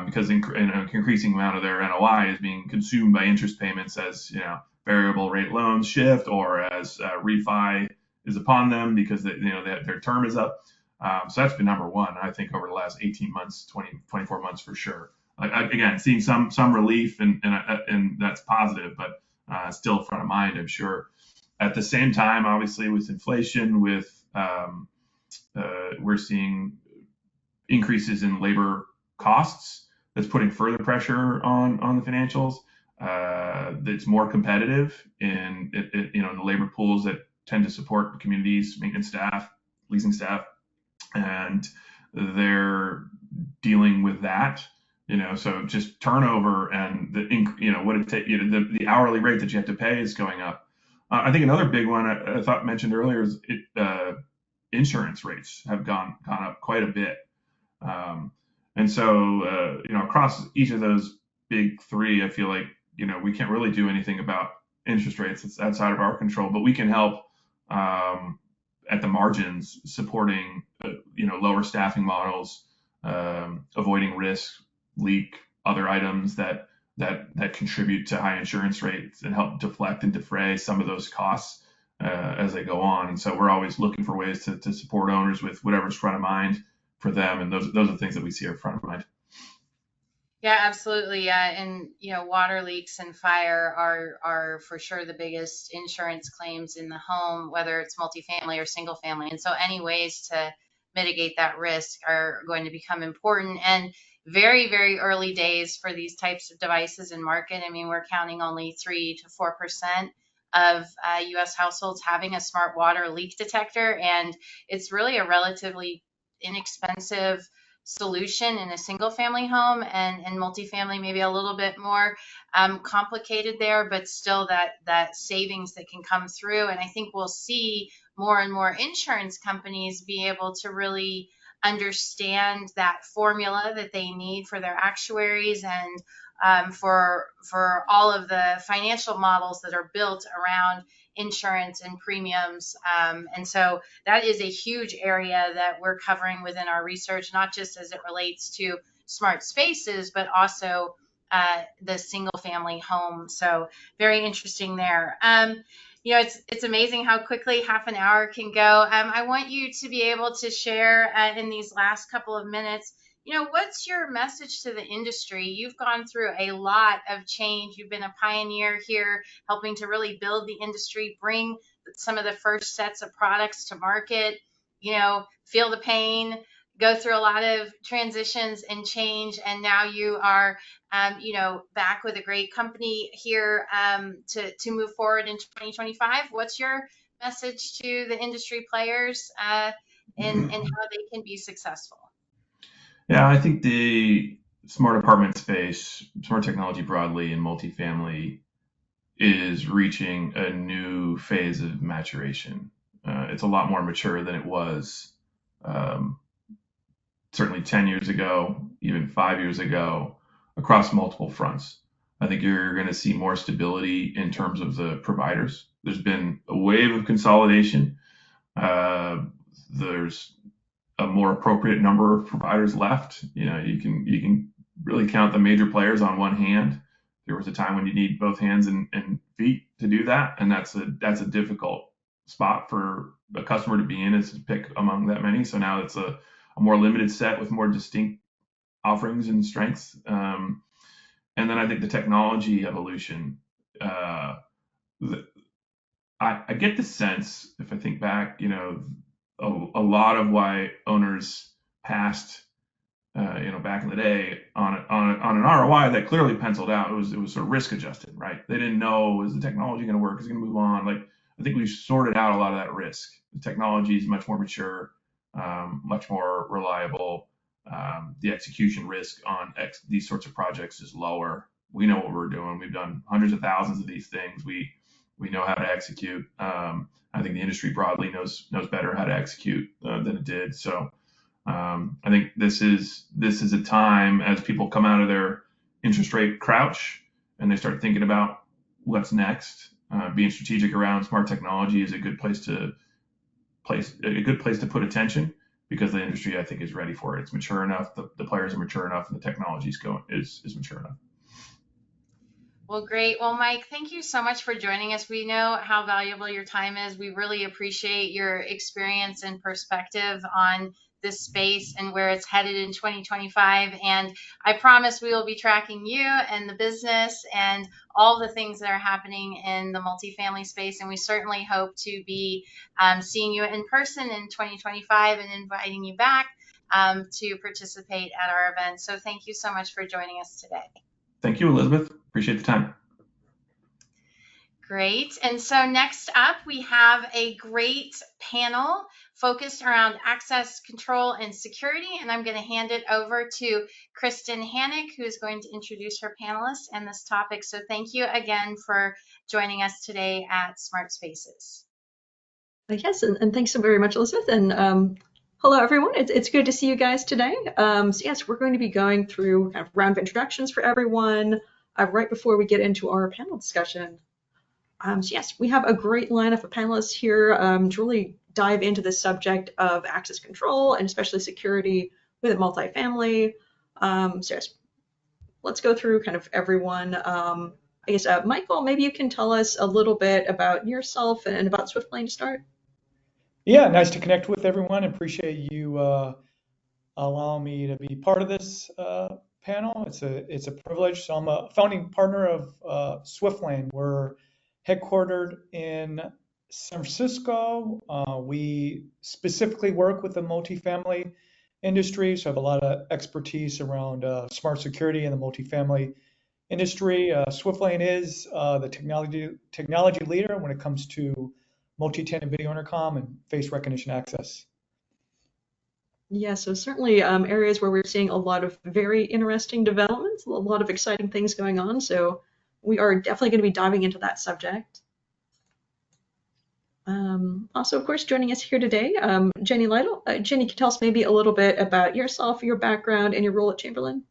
Speaker 4: because an increasing amount of their NOI is being consumed by interest payments as variable rate loans shift, or as refi is upon them because their term is up. So that's been number one, I think, over the last 18 months, 24 months for sure. Again, seeing some relief, and that's positive, but still front of mind, I'm sure. At the same time, obviously, with inflation, we're seeing increases in labor costs that's putting further pressure on the financials. That's more competitive in the labor pools that tend to support the communities, maintenance staff, leasing staff, and they're dealing with that. So just turnover and the hourly rate that you have to pay is going up. I think another big one I thought mentioned earlier is insurance rates have gone up quite a bit. And so, across each of those big three, I feel like, we can't really do anything about interest rates. It's outside of our control, but we can help at the margins, supporting, lower staffing models, avoiding risk, leak, other items that contribute to high insurance rates, and help deflect and defray some of those costs as they go on. And so we're always looking for ways to support owners with whatever's front of mind for them, and those are the things that we see are front of mind.
Speaker 1: Yeah, absolutely. Yeah, and water leaks and fire are for sure the biggest insurance claims in the home, whether it's multifamily or single family. And so any ways to mitigate that risk are going to become important. And very, very early days for these types of devices in market. I mean, we're counting only 3 to 4% of U.S. households having a smart water leak detector, and it's really a relatively inexpensive solution in a single family home, and multifamily maybe a little bit more complicated there, but still that savings that can come through. And I think we'll see more and more insurance companies be able to really understand that formula that they need for their actuaries, and for all of the financial models that are built around insurance and premiums. And so that is a huge area that we're covering within our research, not just as it relates to smart spaces, but also the single family home. So very interesting there. It's amazing how quickly half an hour can go. I want you to be able to share in these last couple of minutes, what's your message to the industry? You've gone through a lot of change. You've been a pioneer here, helping to really build the industry, bring some of the first sets of products to market, feel the pain, go through a lot of transitions and change. And now you are, back with a great company here to move forward in 2025. What's your message to the industry players and how they can be successful?
Speaker 4: Yeah, I think the smart apartment space, smart technology broadly, and multifamily is reaching a new phase of maturation. It's a lot more mature than it was certainly 10 years ago, even 5 years ago, across multiple fronts. I think you're going to see more stability in terms of the providers. There's been a wave of consolidation. There's a more appropriate number of providers left. You can really count the major players on one hand. There was a time when you need both hands and feet to do that, and that's a difficult spot for a customer to be in, is to pick among that many. So now it's a more limited set with more distinct offerings and strengths. And then I think the technology evolution. I get the sense, if I think back, a lot of why owners passed, back in the day on an ROI that clearly penciled out. It was sort of risk adjusted, right? They didn't know, is the technology going to work? Is it going to move on? Like, I think we've sorted out a lot of that risk. The technology is much more mature, much more reliable. The execution risk on these sorts of projects is lower. We know what we're doing. We've done hundreds of thousands of these things. We know how to execute. I think the industry broadly knows better how to execute than it did. So I think this is a time, as people come out of their interest rate crouch and they start thinking about what's next. Being strategic around smart technology is a good place to put attention, because the industry, I think, is ready for it. It's mature enough. The players are mature enough, and the technology is mature enough.
Speaker 1: Well, great. Well, Mike, thank you so much for joining us. We know how valuable your time is. We really appreciate your experience and perspective on this space and where it's headed in 2025. And I promise we will be tracking you and the business and all the things that are happening in the multifamily space. And we certainly hope to be seeing you in person in 2025 and inviting you back to participate at our event. So thank you so much for joining us today.
Speaker 4: Thank you, Elizabeth. Appreciate the time.
Speaker 1: Great. And so next up, we have a great panel focused around access control and security. And I'm going to hand it over to Kristen Hanich, who is going to introduce her panelists and this topic. So thank you again for joining us today at Smart Spaces.
Speaker 3: Yes, and thanks so very much, Elizabeth. And hello, everyone. It's good to see you guys today. So yes, we're going to be going through kind of a round of introductions for everyone right before we get into our panel discussion. So yes, we have a great lineup of panelists here to really dive into the subject of access control and especially security with multifamily. So yes, let's go through kind of everyone. I guess, Michael, maybe you can tell us a little bit about yourself and about Swiftlane to start.
Speaker 5: Yeah, nice to connect with everyone. Appreciate you allowing me to be part of this panel. It's a privilege. So I'm a founding partner of Swiftlane. We're headquartered in San Francisco. We specifically work with the multifamily industry, so I have a lot of expertise around smart security in the multifamily industry. Swiftlane is the technology leader when it comes to multi-tenant video intercom and face recognition access.
Speaker 3: Yeah, so certainly areas where we're seeing a lot of very interesting developments, a lot of exciting things going on. So we are definitely going to be diving into that subject. Also, of course, joining us here today, Jenny Lytle. Jenny, can you tell us maybe a little bit about yourself, your background, and your role at Chamberlain?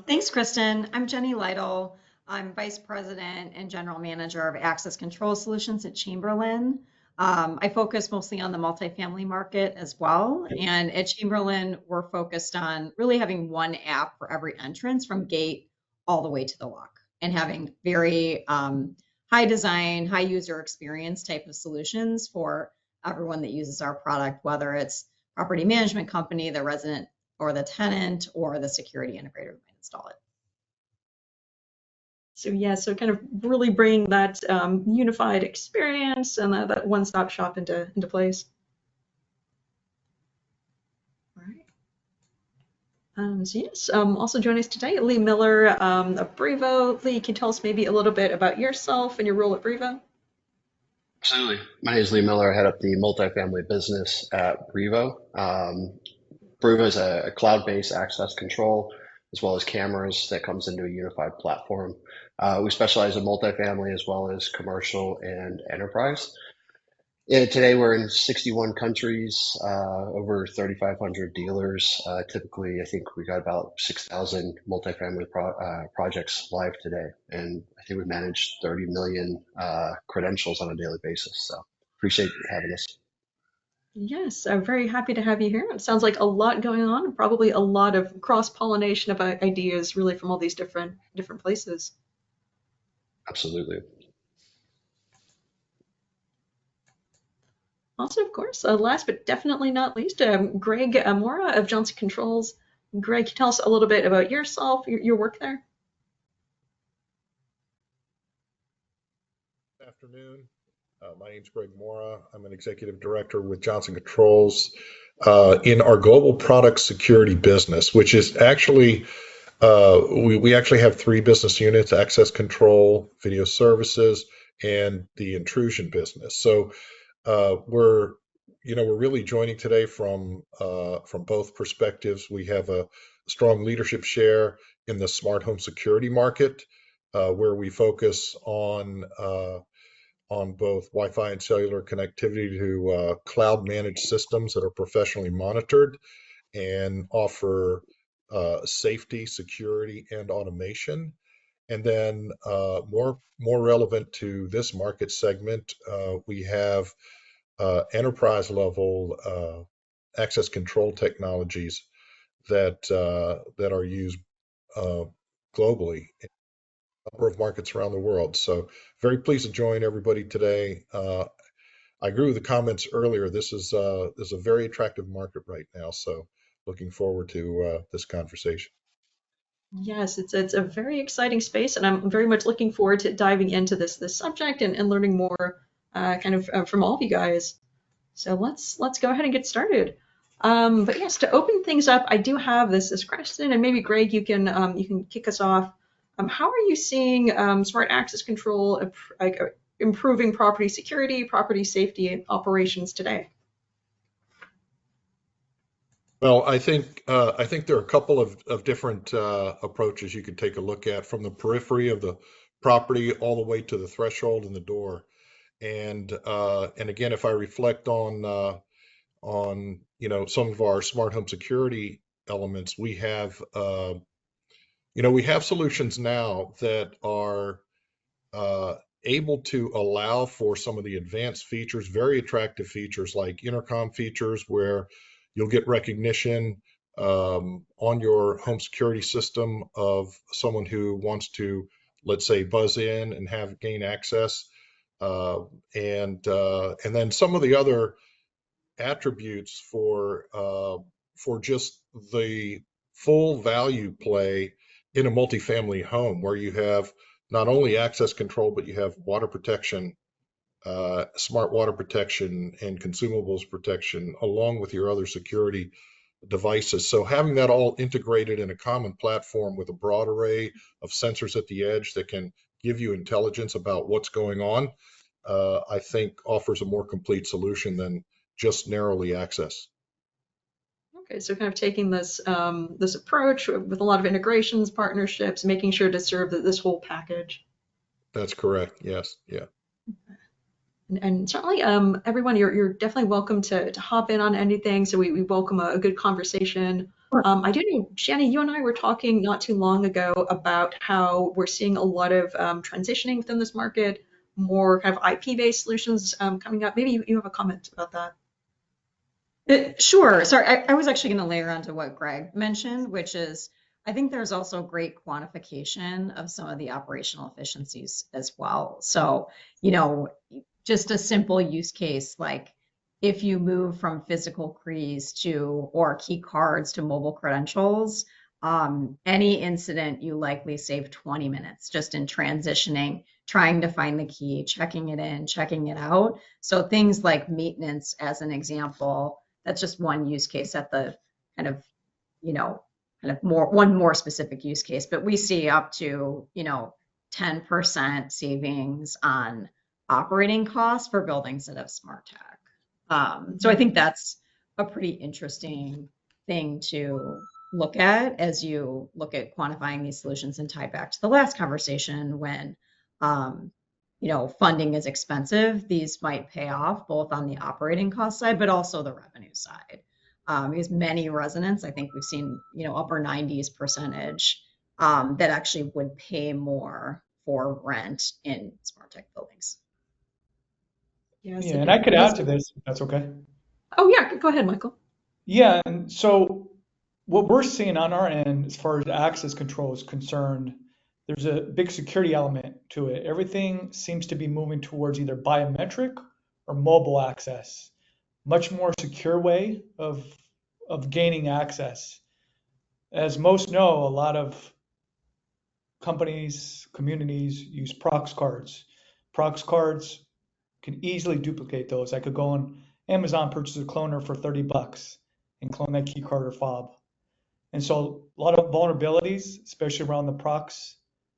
Speaker 6: Thanks, Kristen. I'm Jenny Lytle. I'm Vice President and General Manager of Access Control Solutions at Chamberlain. I focus mostly on the multifamily market as well. And at Chamberlain, we're focused on really having one app for every entrance from gate all the way to the lock, and having very high design, high user experience type of solutions for everyone that uses our product, whether it's property management company, the resident or the tenant, or the security integrator who might install it.
Speaker 3: So yeah, so kind of really bringing that unified experience and that one-stop shop into place. All right. So yes, also joining us today, Lee Miller of Brivo. Lee, can you tell us maybe a little bit about yourself and your role at Brivo?
Speaker 7: Absolutely. My name is Lee Miller. I head up the multifamily business at Brivo. Brivo is a cloud-based access control as well as cameras that comes into a unified platform. We specialize in multifamily as well as commercial and enterprise. Yeah, today we're in 61 countries, over 3,500 dealers. Typically, I think we got about 6,000 multifamily projects live today, and I think we manage 30 million credentials on a daily basis. So appreciate you having us.
Speaker 3: Yes, I'm very happy to have you here. It sounds like a lot going on, and probably a lot of cross-pollination of ideas, really from all these different places.
Speaker 7: Absolutely.
Speaker 3: Also, of course, last but definitely not least, Greg Mora of Johnson Controls. Greg, can you tell us a little bit about yourself, your work there?
Speaker 8: Good afternoon. My name is Greg Mora. I'm an executive director with Johnson Controls in our global product security business, which is actually, we actually have three business units: access control, video services, and the intrusion business. So we're really joining today from both perspectives. We have a strong leadership share in the smart home security market, where we focus on both Wi-Fi and cellular connectivity to cloud managed systems that are professionally monitored and offer safety, security, and automation. And then more relevant to this market segment, we have enterprise level access control technologies that are used globally in a number of markets around the world. So very pleased to join everybody today. I agree with the comments earlier. This is a very attractive market right now. So looking forward to this conversation.
Speaker 3: Yes, it's a very exciting space, and I'm very much looking forward to diving into this subject and learning more from all of you guys. So let's go ahead and get started. But yes, to open things up, I do have this question, and maybe Greg, you can kick us off. How are you seeing smart access control improving property security, property safety, and operations today?
Speaker 8: Well, I think there are a couple of different approaches you could take a look at, from the periphery of the property all the way to the threshold and the door. And again, if I reflect on some of our smart home security elements, we have solutions now that are able to allow for some of the advanced features, very attractive features like intercom features, where you'll get recognition on your home security system of someone who wants to, let's say, buzz in and gain access. And then some of the other attributes for just the full value play in a multifamily home, where you have not only access control, but you have water protection, smart water protection, and consumables protection, along with your other security devices. So having that all integrated in a common platform with a broad array of sensors at the edge that can give you intelligence about what's going on, I think offers a more complete solution than just narrowly access.
Speaker 3: Okay, so kind of taking this approach with a lot of integrations, partnerships, making sure to serve this whole package.
Speaker 8: That's correct. Yes. Yeah.
Speaker 3: And certainly, everyone, you're definitely welcome to hop in on anything. So we welcome a good conversation. I do know, Shanny, you and I were talking not too long ago about how we're seeing a lot of transitioning within this market, more kind of IP-based solutions coming up. Maybe you have a comment about that.
Speaker 6: Sure. Sorry, I was actually going to layer onto what Greg mentioned, which is I think there's also great quantification of some of the operational efficiencies as well. So, just a simple use case, like if you move from physical keys or key cards to mobile credentials, any incident you likely save 20 minutes just in transitioning, trying to find the key, checking it in, checking it out. So things like maintenance, as an example, that's just one use case at the kind of one more specific use case, but we see up to 10% savings on operating costs for buildings that have smart tech. So I think that's a pretty interesting thing to look at as you look at quantifying these solutions, and tie back to the last conversation when funding is expensive, these might pay off both on the operating cost side, but also the revenue side. Because many residents, I think we've seen, upper 90s percentage that actually would pay more for rent in smart tech buildings.
Speaker 3: Yes,
Speaker 5: Yeah, and I could add to this, if that's okay.
Speaker 3: Oh yeah, go ahead, Michael.
Speaker 5: Yeah, and so what we're seeing on our end as far as access control is concerned, there's a big security element to it. Everything seems to be moving towards either biometric or mobile access, much more secure way of gaining access. As most know, a lot of companies, communities use prox cards. Prox cards can easily duplicate those. I could go on Amazon, purchase a cloner for $30 and clone that key card or fob. And so a lot of vulnerabilities, especially around the prox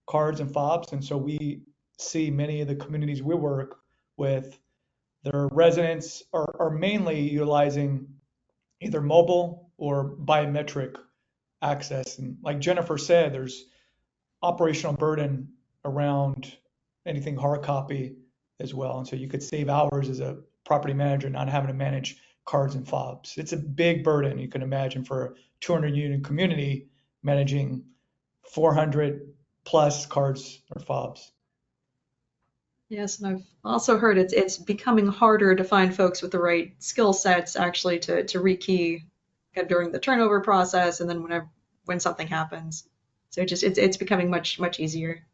Speaker 5: cards and fobs. And so we see many of the communities we work with, their residents are mainly utilizing either mobile or biometric access. And like Jennifer said, there's operational burden around anything hard copy as well. And so you could save hours as a property manager not having to manage cards and fobs. It's a big burden, you can imagine, for a 200 unit community managing 400 plus cards or fobs.
Speaker 3: Yes, and I've also heard it's becoming harder to find folks with the right skill sets actually to rekey during the turnover process and then when something happens. So it's becoming much easier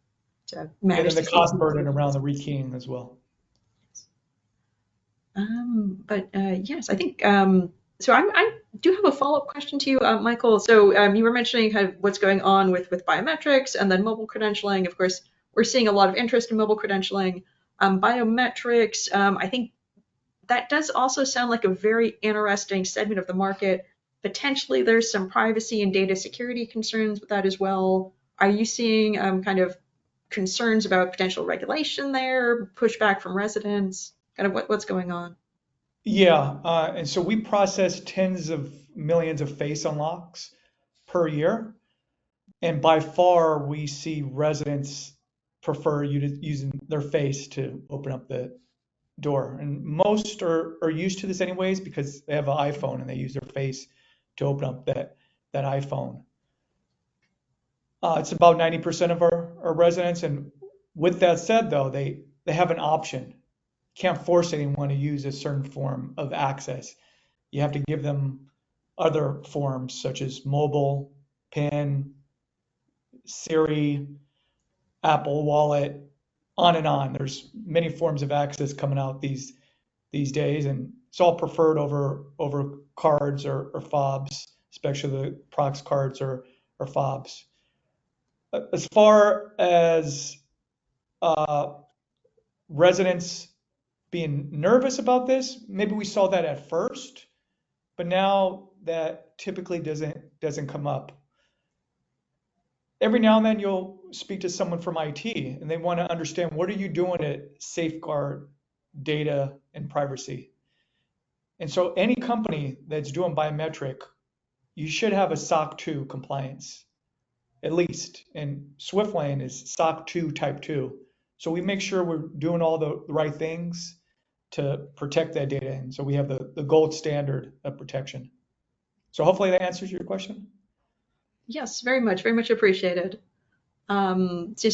Speaker 3: to manage.
Speaker 5: And then the cost burden around the rekeying as well.
Speaker 3: Yes, I think so. I do have a follow-up question to you, Michael. So you were mentioning kind of what's going on with biometrics and then mobile credentialing. Of course, we're seeing a lot of interest in mobile credentialing. Biometrics, I think that does also sound like a very interesting segment of the market. Potentially, there's some privacy and data security concerns with that as well. Are you seeing kind of concerns about potential regulation there, pushback from residents? Kind of what's going on?
Speaker 5: Yeah, and so we process tens of millions of face unlocks per year. And by far, we see residents prefer using their face to open up the door. And most are used to this anyways because they have an iPhone and they use their face to open up that iPhone. It's about 90% of our residents. And with that said, though, they have an option. Can't force anyone to use a certain form of access. You have to give them other forms such as mobile, PIN, Siri, Apple Wallet, on and on. There's many forms of access coming out these days, and it's all preferred over cards or fobs, especially the prox cards or fobs. As far as residents being nervous about this, maybe we saw that at first, but now that typically doesn't come up. Every now and then you'll speak to someone from IT and they want to understand what are you doing to safeguard data and privacy. And so any company that's doing biometric, you should have a SOC 2 compliance, at least. And Swiftlane is SOC 2 type 2. So we make sure we're doing all the right things to protect that data. And so we have the gold standard of protection. So hopefully that answers your question.
Speaker 3: Yes, very much appreciated. So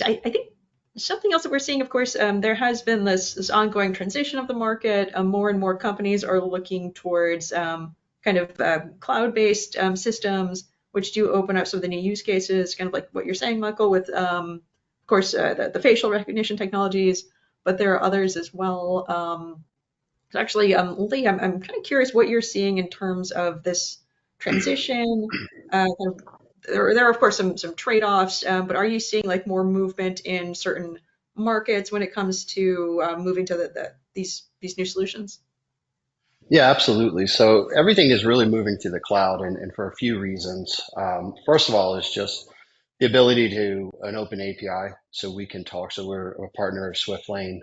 Speaker 3: I think something else that we're seeing, of course, there has been this ongoing transition of the market. More and more companies are looking towards kind of cloud-based systems, which do open up some of the new use cases, kind of like what you're saying, Michael, with, of course, the facial recognition technologies, but there are others as well. So actually, Lee, I'm kind of curious what you're seeing in terms of this transition. There are, of course, some trade-offs, but are you seeing like more movement in certain markets when it comes to moving to these new solutions?
Speaker 7: Yeah, absolutely. So everything is really moving to the cloud, and for a few reasons. First of all, is just the ability to an open API, so we can talk. So we're a partner of Swiftlane.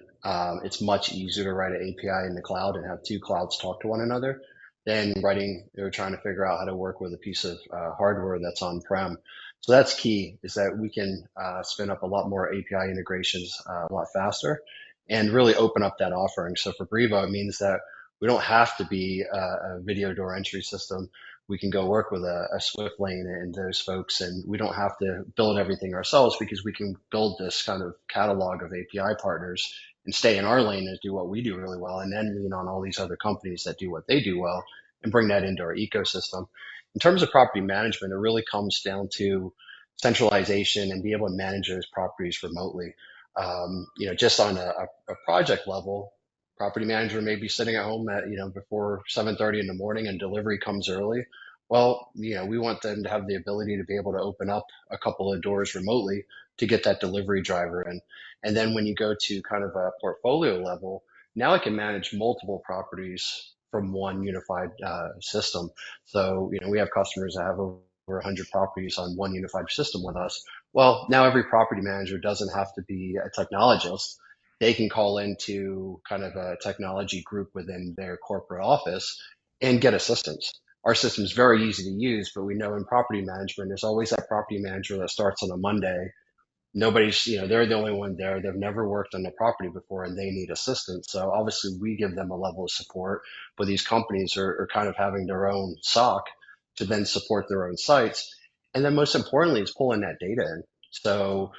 Speaker 7: It's much easier to write an API in the cloud and have two clouds talk to one another than writing or trying to figure out how to work with a piece of hardware that's on-prem. So that's key, is that we can spin up a lot more API integrations a lot faster. and really open up that offering. So for Brivo, it means that we don't have to be a video door entry system. We can go work with a Swiftlane and those folks, and we don't have to build everything ourselves because we can build this kind of catalog of API partners and stay in our lane and do what we do really well, and then lean on all these other companies that do what they do well and bring that into our ecosystem. In terms of property management, it really comes down to centralization and be able to manage those properties remotely. Just on a project level, property manager may be sitting at home at, before 7:30 in the morning and delivery comes early. Well, we want them to have the ability to be able to open up a couple of doors remotely to get that delivery driver in. And then when you go to kind of a portfolio level, now I can manage multiple properties from one unified system. So, we have customers that have over 100 properties on one unified system with us. Well, now every property manager doesn't have to be a technologist. They can call into kind of a technology group within their corporate office and get assistance. Our system is very easy to use, but we know in property management, there's always that property manager that starts on a Monday. Nobody's, they're the only one there. They've never worked on the property before and they need assistance. So obviously we give them a level of support, but these companies are kind of having their own SOC to then support their own sites. And then most importantly is pulling that data in. So,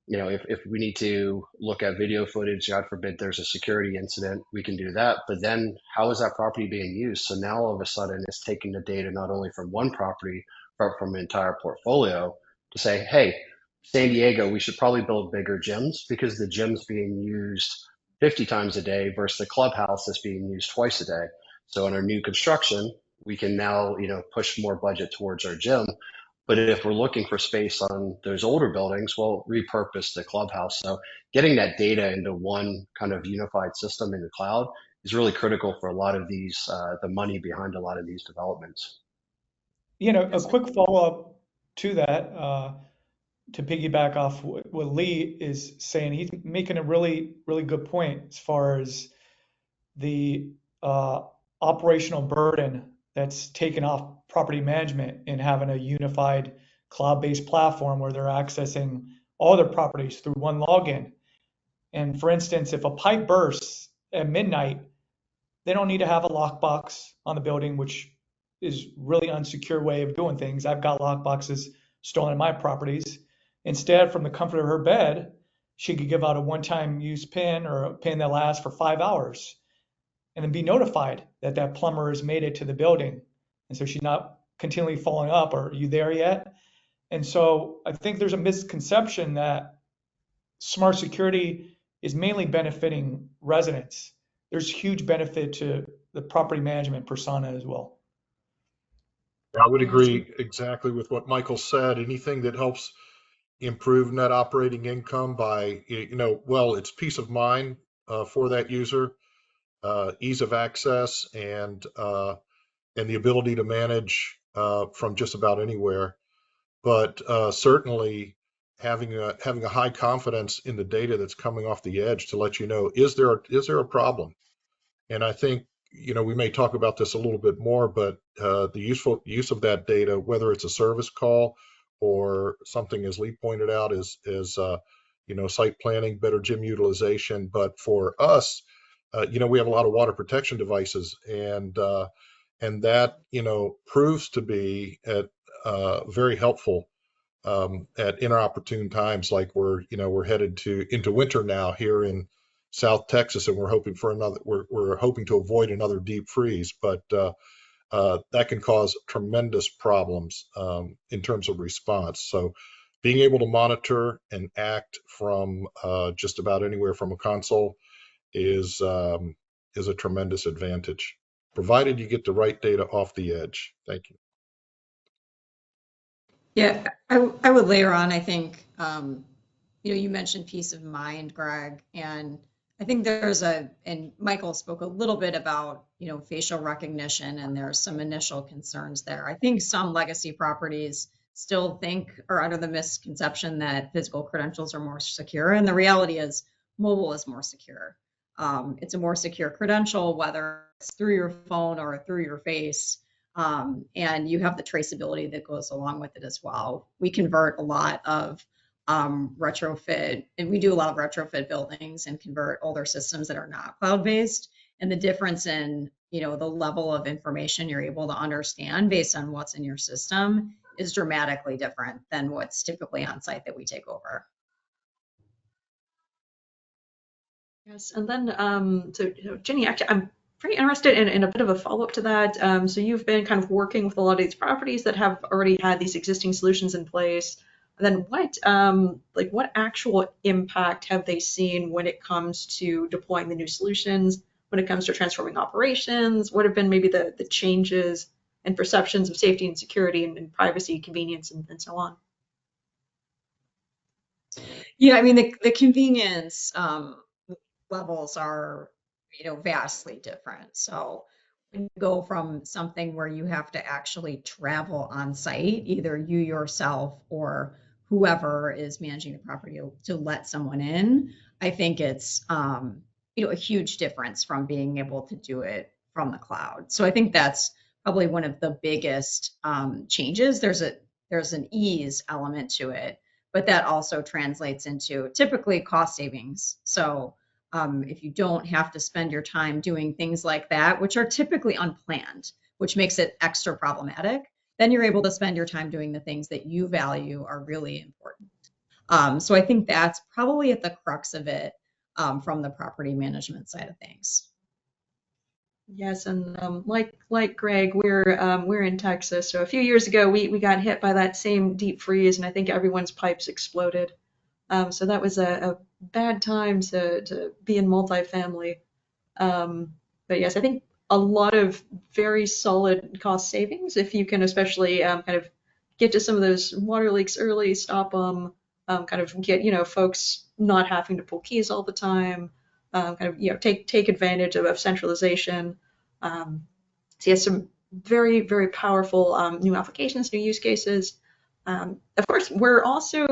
Speaker 7: if we need to look at video footage, God forbid there's a security incident, we can do that. But then how is that property being used? So now all of a sudden it's taking the data not only from one property, but from an entire portfolio to say, hey, San Diego, we should probably build bigger gyms because the gym's being used 50 times a day versus the clubhouse that's being used twice a day. So in our new construction, we can now, push more budget towards our gym. But if we're looking for space on those older buildings, well, repurpose the clubhouse. So getting that data into one kind of unified system in the cloud is really critical for a lot of these, the money behind a lot of these developments.
Speaker 5: A quick follow-up to that, to piggyback off what Lee is saying, he's making a really, really good point as far as the operational burden that's taken off property management and having a unified cloud-based platform where they're accessing all their properties through one login. And for instance, if a pipe bursts at midnight, they don't need to have a lockbox on the building, which is really unsecure way of doing things. I've got lockboxes stolen in my properties. Instead, from the comfort of her bed, she could give out a one-time use PIN or a PIN that lasts for 5 hours and then be notified that that plumber has made it to the building. And so she's not continually following up, are you there yet? And so I think there's a misconception that smart security is mainly benefiting residents. There's huge benefit to the property management persona as well.
Speaker 8: I would agree exactly with what Michael said. Anything that helps improve net operating income by, it's peace of mind for that user, ease of access, and the ability to manage from just about anywhere. But certainly having a high confidence in the data that's coming off the edge to let you know, is there a problem? And I think, we may talk about this a little bit more, but the useful use of that data, whether it's a service call or something, as Lee pointed out, is site planning, better gym utilization. But for us, we have a lot of water protection devices, and that proves to be very helpful at inopportune times, like we're headed into winter now here in South Texas, and we're hoping to avoid another deep freeze, but that can cause tremendous problems in terms of response. So being able to monitor and act from just about anywhere from a console is a tremendous advantage, provided you get the right data off the edge. Thank you.
Speaker 6: Yeah, I would layer on, I think, you mentioned peace of mind, Greg, and I think and Michael spoke a little bit about, facial recognition, and there's some initial concerns there. I think some legacy properties still are under the misconception that physical credentials are more secure. And the reality is mobile is more secure. It's a more secure credential, whether it's through your phone or through your face. And you have the traceability that goes along with it as well. We convert a lot of retrofit, and we do a lot of retrofit buildings and convert older systems that are not cloud-based. And the difference in, the level of information you're able to understand based on what's in your system is dramatically different than what's typically on site that we take over.
Speaker 3: Yes, and then so Jenny, actually, I'm pretty interested in a bit of a follow-up to that. So you've been kind of working with a lot of these properties that have already had these existing solutions in place. And then what actual impact have they seen when it comes to deploying the new solutions, when it comes to transforming operations? What have been maybe the changes and perceptions of safety and security and privacy, convenience, and so on?
Speaker 6: Yeah, I mean, the convenience levels are, vastly different. So when you go from something where you have to actually travel on site, either you yourself or whoever is managing the property to let someone in, I think it's, a huge difference from being able to do it from the cloud. So I think that's probably one of the biggest changes. There's an ease element to it, but that also translates into typically cost savings. So if you don't have to spend your time doing things like that, which are typically unplanned, which makes it extra problematic, then you're able to spend your time doing the things that you value are really important. So I think that's probably at the crux of it from the property management side of things.
Speaker 3: Yes, and like Greg, we're in Texas. So a few years ago, we got hit by that same deep freeze, and I think everyone's pipes exploded. So that was a bad time to be in multifamily. But yes, I think a lot of very solid cost savings if you can especially kind of get to some of those water leaks early, stop them, kind of get folks not having to pull keys all the time, kind of take advantage of centralization. So yes, some very very powerful new applications, new use cases. Of course, we're also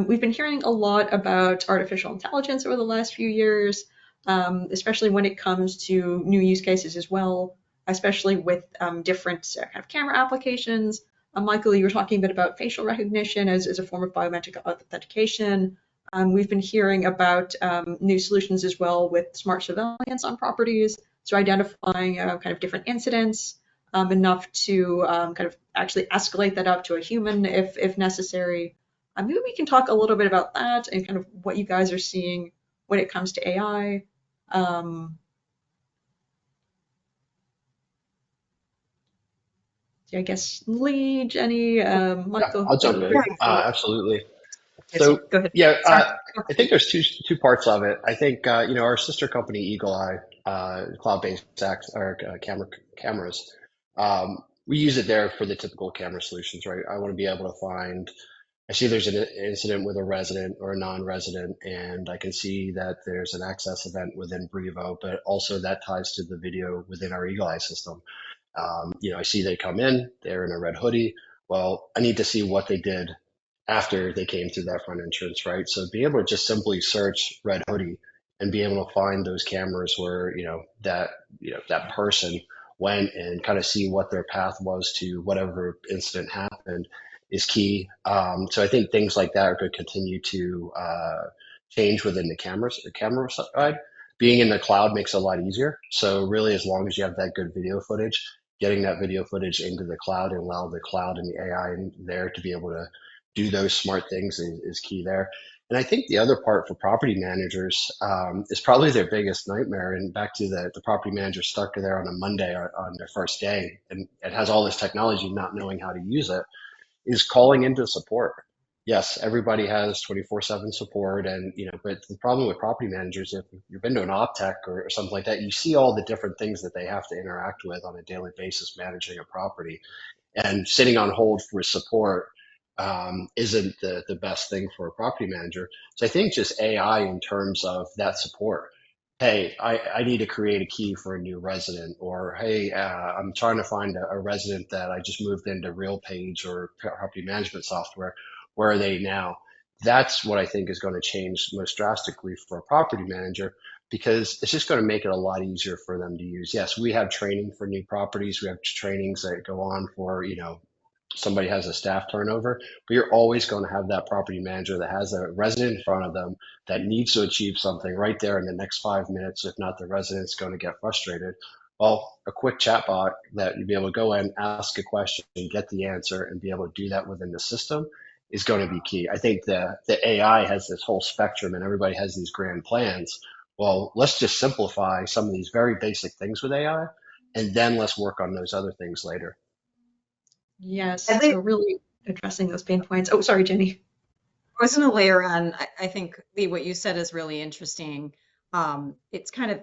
Speaker 3: we've been hearing a lot about artificial intelligence over the last few years, especially when it comes to new use cases as well, especially with different kind of camera applications. Michael, you were talking a bit about facial recognition as a form of biometric authentication. We've been hearing about new solutions as well with smart surveillance on properties, so identifying kind of different incidents enough to kind of actually escalate that up to a human if necessary. Maybe we can talk a little bit about that and kind of what you guys are seeing when it comes to AI. I guess Lee, Jenny, Michael.
Speaker 7: I'll jump in. Absolutely.
Speaker 3: Yes,
Speaker 7: So
Speaker 3: go ahead.
Speaker 7: yeah, I think there's two parts of it. I think our sister company Eagle Eye, cloud-based cameras. We use it there for the typical camera solutions, right? I want to be able to find. I see there's an incident with a resident or a non-resident, and I can see that there's an access event within Brivo, but also that ties to the video within our Eagle Eye system. I see they come in, they're in a red hoodie. Well, I need to see what they did after they came through that front entrance, right? So being able to just simply search red hoodie and be able to find those cameras where, that person went and kind of see what their path was to whatever incident happened is key. So I think things like that are going to continue to change within the camera side. Being in the cloud makes it a lot easier. So really, as long as you have that good video footage, getting that video footage into the cloud and allow the cloud and the AI in there to be able to do those smart things is key there. And I think the other part for property managers is probably their biggest nightmare. And back to the property manager stuck there on a Monday on their first day, and it has all this technology, not knowing how to use it, is calling into support. Yes, everybody has 24/7 support, but the problem with property managers, if you've been to an OpTech or something like that, you see all the different things that they have to interact with on a daily basis managing a property, and sitting on hold for support isn't the best thing for a property manager. So I think just AI in terms of that support. Hey, I need to create a key for a new resident, or hey, I'm trying to find a resident that I just moved into RealPage or property management software. Where are they now? That's what I think is going to change most drastically for a property manager, because it's just going to make it a lot easier for them to use. Yes, we have training for new properties. We have trainings that go on for, somebody has a staff turnover, but you're always going to have that property manager that has a resident in front of them that needs to achieve something right there in the next 5 minutes. If not, the resident's going to get frustrated. Well, a quick chatbot that you'd be able to go in, ask a question, get the answer, and be able to do that within the system is going to be key. I think the AI has this whole spectrum and everybody has these grand plans. Well, let's just simplify some of these very basic things with AI, and then let's work on those other things later.
Speaker 3: Yes, so really addressing those pain points. Oh, sorry, Jenny.
Speaker 6: I was going to layer on, I think, Lee, what you said is really interesting. It's kind of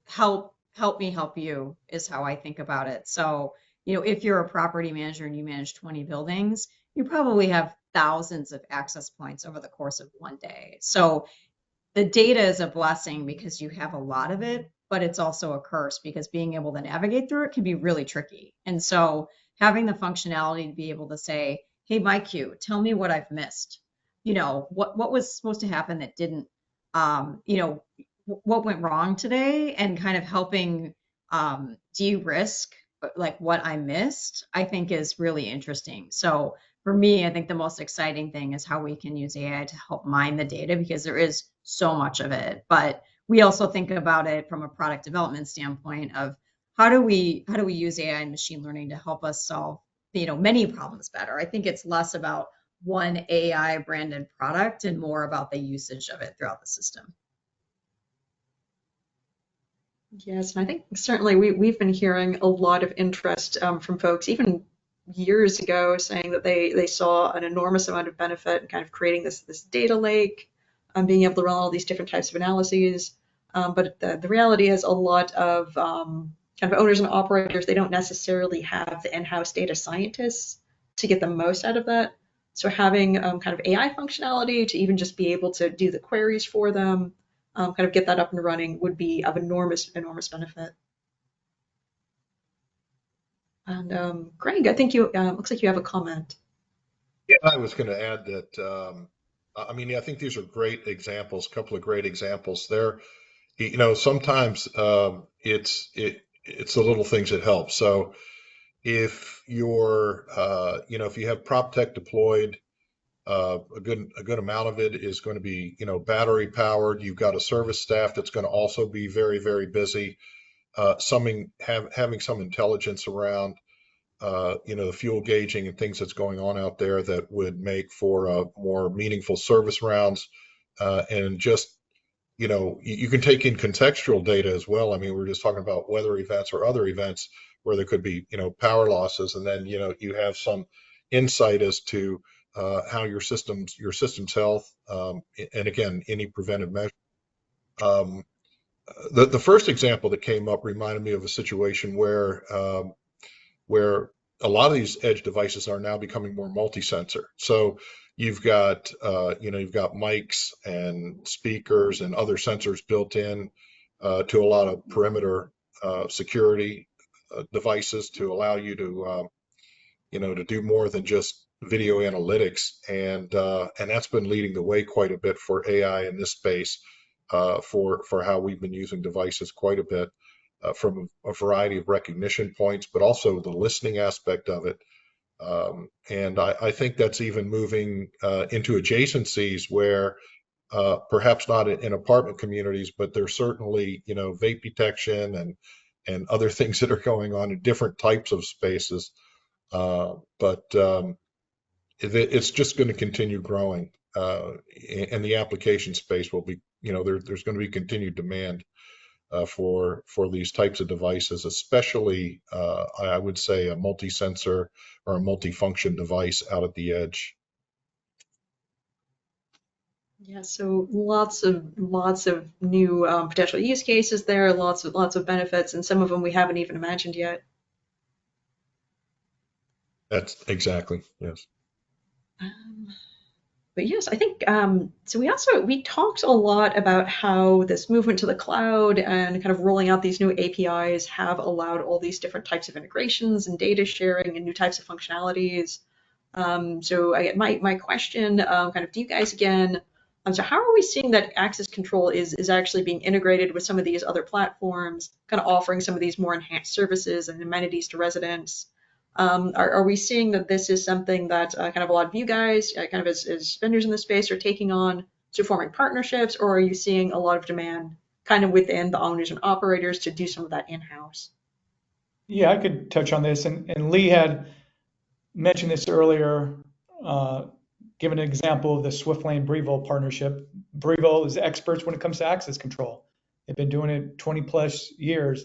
Speaker 6: help me help you is how I think about it. So, if you're a property manager and you manage 20 buildings, you probably have thousands of access points over the course of one day. So the data is a blessing because you have a lot of it, but it's also a curse because being able to navigate through it can be really tricky. And so having the functionality to be able to say, hey, MyQ, tell me what I've missed. What was supposed to happen that didn't, what went wrong today, and kind of helping de-risk like what I missed, I think is really interesting. So for me, I think the most exciting thing is how we can use AI to help mine the data, because there is so much of it. But we also think about it from a product development standpoint of how do we use AI and machine learning to help us solve many problems better. I think it's less about one AI branded product and more about the usage of it throughout the system.
Speaker 3: Yes, and I think certainly we've been hearing a lot of interest from folks, even years ago, saying that they saw an enormous amount of benefit in kind of creating this data lake, being able to run all these different types of analyses. But the reality is a lot of kind of owners and operators, they don't necessarily have the in-house data scientists to get the most out of that. So having kind of AI functionality to even just be able to do the queries for them, kind of get that up and running would be of enormous benefit. And Greg, I think you looks like you have a comment.
Speaker 8: Yeah, I was going to add that. I mean, I think these are great examples. A couple of great examples there. Sometimes it's the little things that help. So if you're, if you have prop tech deployed, a good amount of it is going to be, battery powered. You've got a service staff that's going to also be very, very busy. Having some intelligence around, the fuel gauging and things that's going on out there that would make for more meaningful service rounds, and just, you can take in contextual data as well. I mean, we're just talking about weather events or other events where there could be, power losses, and then, you have some insight as to how your system's health, and again, any preventive measure. The first example that came up reminded me of a situation where a lot of these edge devices are now becoming more multi-sensor. So you've got mics and speakers and other sensors built in to a lot of perimeter security devices to allow you to to do more than just video analytics, and that's been leading the way quite a bit for AI in this space, for how we've been using devices quite a bit, from a variety of recognition points, but also the listening aspect of it. And I think that's even moving into adjacencies where perhaps not in apartment communities, but there's certainly, vape detection and other things that are going on in different types of spaces. But it's just going to continue growing, and the application space will be, there's going to be continued demand for these types of devices, especially I would say a multi-sensor or a multi-function device out at the edge.
Speaker 3: Yeah, so lots of new potential use cases there, lots of benefits, and some of them we haven't even imagined yet.
Speaker 8: That's exactly, yes.
Speaker 3: But yes, I think so. We talked a lot about how this movement to the cloud and kind of rolling out these new APIs have allowed all these different types of integrations and data sharing and new types of functionalities. So I get my question kind of to you guys again. So how are we seeing that access control is actually being integrated with some of these other platforms, kind of offering some of these more enhanced services and amenities to residents? Are we seeing that this is something that kind of a lot of you guys, kind of as vendors in the space, are taking on to forming partnerships, or are you seeing a lot of demand kind of within the owners and operators to do some of that in-house?
Speaker 5: Yeah, I could touch on this, and Lee had mentioned this earlier, given an example of the Swiftlane Brivo partnership. Brivo is experts when it comes to access control. They've been doing it 20 plus years.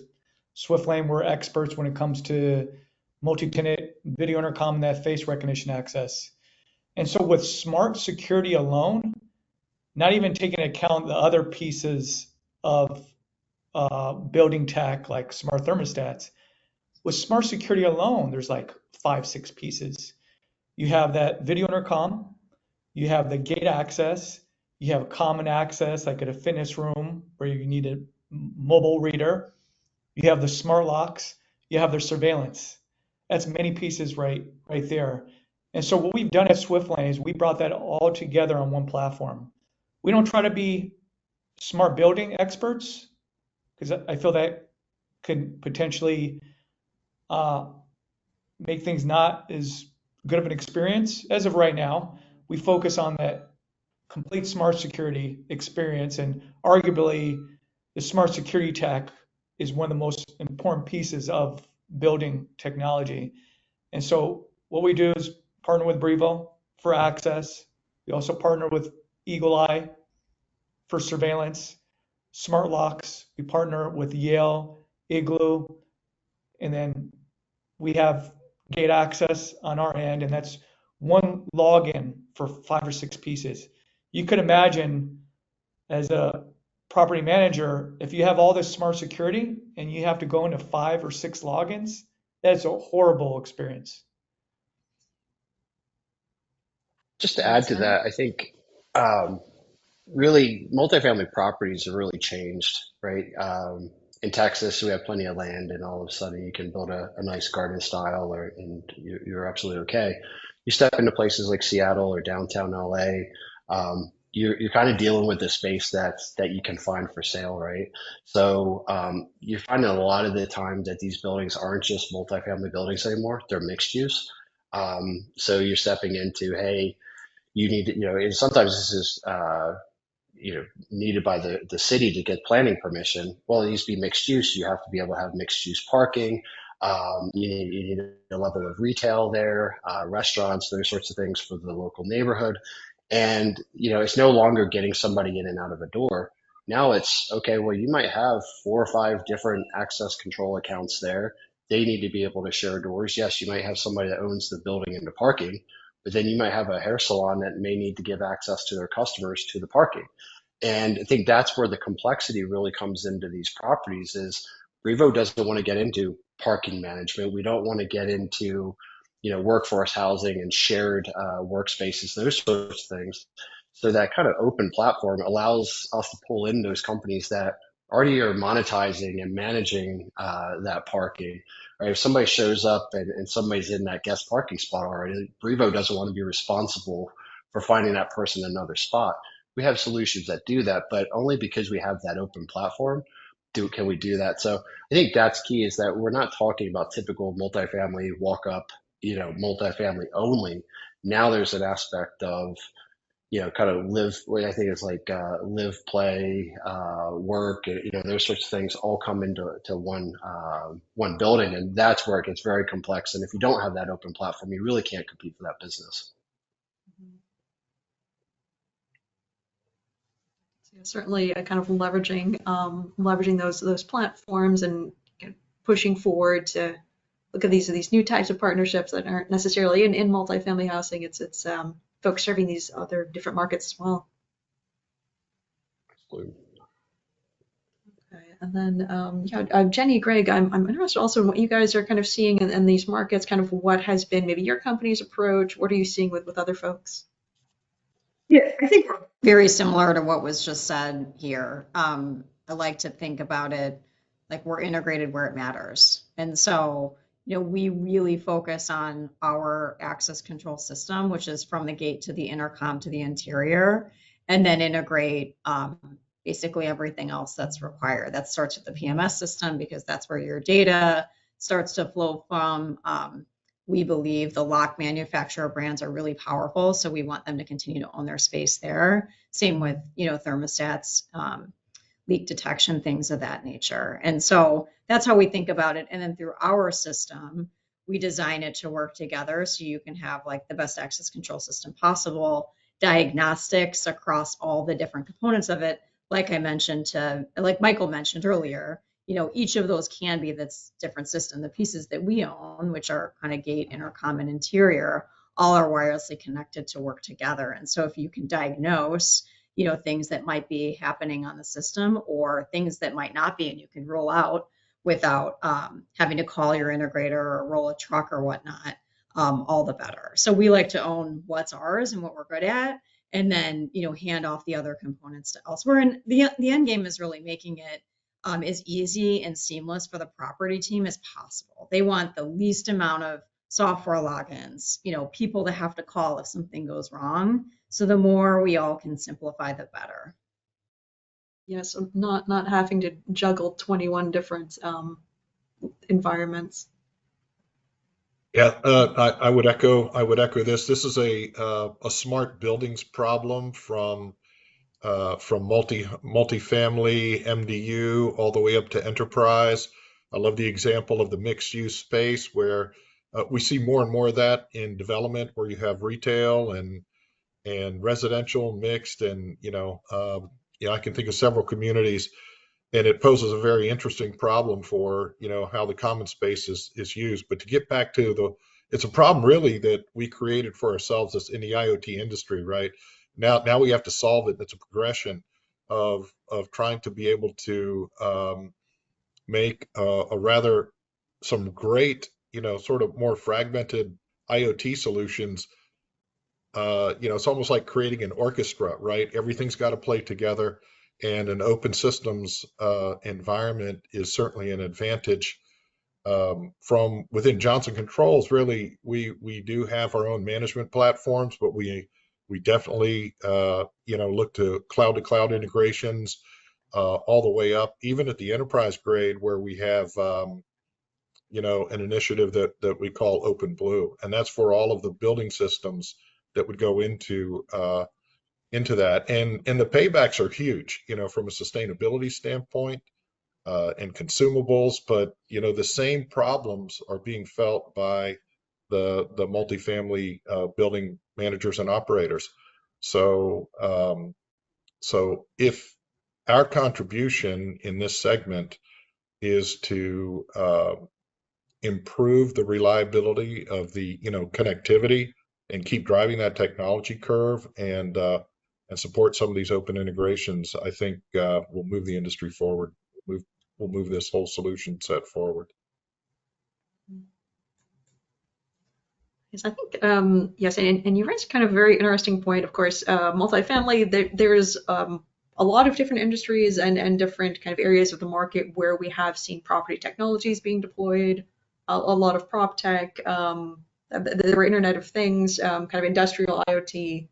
Speaker 5: Swiftlane were experts when it comes to multi-tenant video intercom and that face recognition access. And so with smart security alone, not even taking into account the other pieces of building tech like smart thermostats, with smart security alone, there's like 5-6 pieces. You have that video intercom, you have the gate access, you have common access like at a fitness room where you need a mobile reader, you have the smart locks, you have the surveillance. That's many pieces right there. And so what we've done at Swiftlane is we brought that all together on one platform. We don't try to be smart building experts, because I feel that could potentially make things not as good of an experience. As of right now, we focus on that complete smart security experience, and arguably the smart security tech is one of the most important pieces of building technology. And so what we do is partner with Brivo for access. We also partner with Eagle Eye for surveillance, smart locks. We partner with Yale, Igloo, and then we have gate access on our end, and that's one login for 5 or 6 pieces. You could imagine as a property manager, if you have all this smart security and you have to go into 5 or 6 logins, that's a horrible experience.
Speaker 7: Just to add to that, I think really multifamily properties have really changed, right? In Texas, we have plenty of land, and all of a sudden you can build a nice garden style, and you're absolutely okay. You step into places like Seattle or downtown LA, you're kind of dealing with the space that you can find for sale, right? So you're finding a lot of the time that these buildings aren't just multifamily buildings anymore; they're mixed use. So you're stepping into, hey, you need to, and sometimes this is needed by the city to get planning permission. Well, it needs to be mixed use. You have to be able to have mixed use parking. You need a level of retail there, restaurants, those sorts of things for the local neighborhood. And, it's no longer getting somebody in and out of a door. Now it's, okay, well, you might have 4 or 5 different access control accounts there. They need to be able to share doors. Yes, you might have somebody that owns the building and the parking, but then you might have a hair salon that may need to give access to their customers to the parking. And I think that's where the complexity really comes into these properties is Brivo doesn't want to get into parking management. We don't want to get into, workforce housing and shared workspaces, those sorts of things. So that kind of open platform allows us to pull in those companies that already are monetizing and managing that parking. Right? If somebody shows up and somebody's in that guest parking spot already, Brivo doesn't want to be responsible for finding that person another spot. We have solutions that do that, but only because we have that open platform can we do that. So I think that's key, is that we're not talking about typical multifamily walk up, multifamily only. Now there's an aspect of, kind of live, what I think is like live, play, work, those sorts of things all come into one building, and that's where it gets very complex. And if you don't have that open platform, you really can't compete for that business.
Speaker 3: Certainly kind of leveraging those platforms and pushing forward to look at these new types of partnerships that aren't necessarily in multifamily housing. It's folks serving these other different markets as well.
Speaker 7: Absolutely.
Speaker 3: Okay, and then Jenny, Greg, I'm interested also in what you guys are kind of seeing in these markets. Kind of what has been maybe your company's approach. What are you seeing with other folks?
Speaker 6: Yeah, I think we're very similar to what was just said here. I like to think about it like we're integrated where it matters. And so, we really focus on our access control system, which is from the gate to the intercom to the interior, and then integrate basically everything else that's required. That starts with the PMS system, because that's where your data starts to flow from. we believe the lock manufacturer brands are really powerful. So we want them to continue to own their space there. Same with, thermostats, leak detection, things of that nature. And so that's how we think about it. And then through our system, we design it to work together so you can have like the best access control system possible, diagnostics across all the different components of it. Like Michael mentioned earlier, each of those can be this different system. The pieces that we own, which are kind of gate, intercom, and interior, all are wirelessly connected to work together. And so if you can diagnose, things that might be happening on the system or things that might not be, and you can roll out without having to call your integrator or roll a truck or whatnot, all the better. So we like to own what's ours and what we're good at, and then, hand off the other components to elsewhere. And the end game is really making it as easy and seamless for the property team as possible. They want the least amount of software logins, people to have to call if something goes wrong. So the more we all can simplify, the better.
Speaker 3: Yes, not having to juggle 21 different environments.
Speaker 8: Yeah, I would echo this. This is a smart buildings problem from multifamily MDU all the way up to enterprise. I love the example of the mixed use space where we see more and more of that in development where you have retail and residential mixed, and I can think of several communities, and it poses a very interesting problem for how the common space is used. But to get back to it's a problem really that we created for ourselves as in the IoT industry, right? Now we have to solve it. It's a progression of trying to be able to make some great sort of more fragmented IoT solutions. It's almost like creating an orchestra, right? Everything's got to play together, and an open systems environment is certainly an advantage. From within Johnson Controls, really, we do have our own management platforms, but we definitely look to cloud integrations all the way up, even at the enterprise grade, where we have an initiative that we call Open Blue, and that's for all of the building systems that would go into that, and the paybacks are huge, from a sustainability standpoint and consumables, but the same problems are being felt by the multifamily building managers and operators. So if our contribution in this segment is to improve the reliability of the connectivity and keep driving that technology curve and support some of these open integrations, I think we'll move the industry forward. We'll move this whole solution set forward.
Speaker 3: Yes, I think yes, and you raised kind of a very interesting point. Of course, multifamily. There's a lot of different industries and different kind of areas of the market where we have seen property technologies being deployed. A lot of prop tech, there were Internet of Things, kind of industrial IoT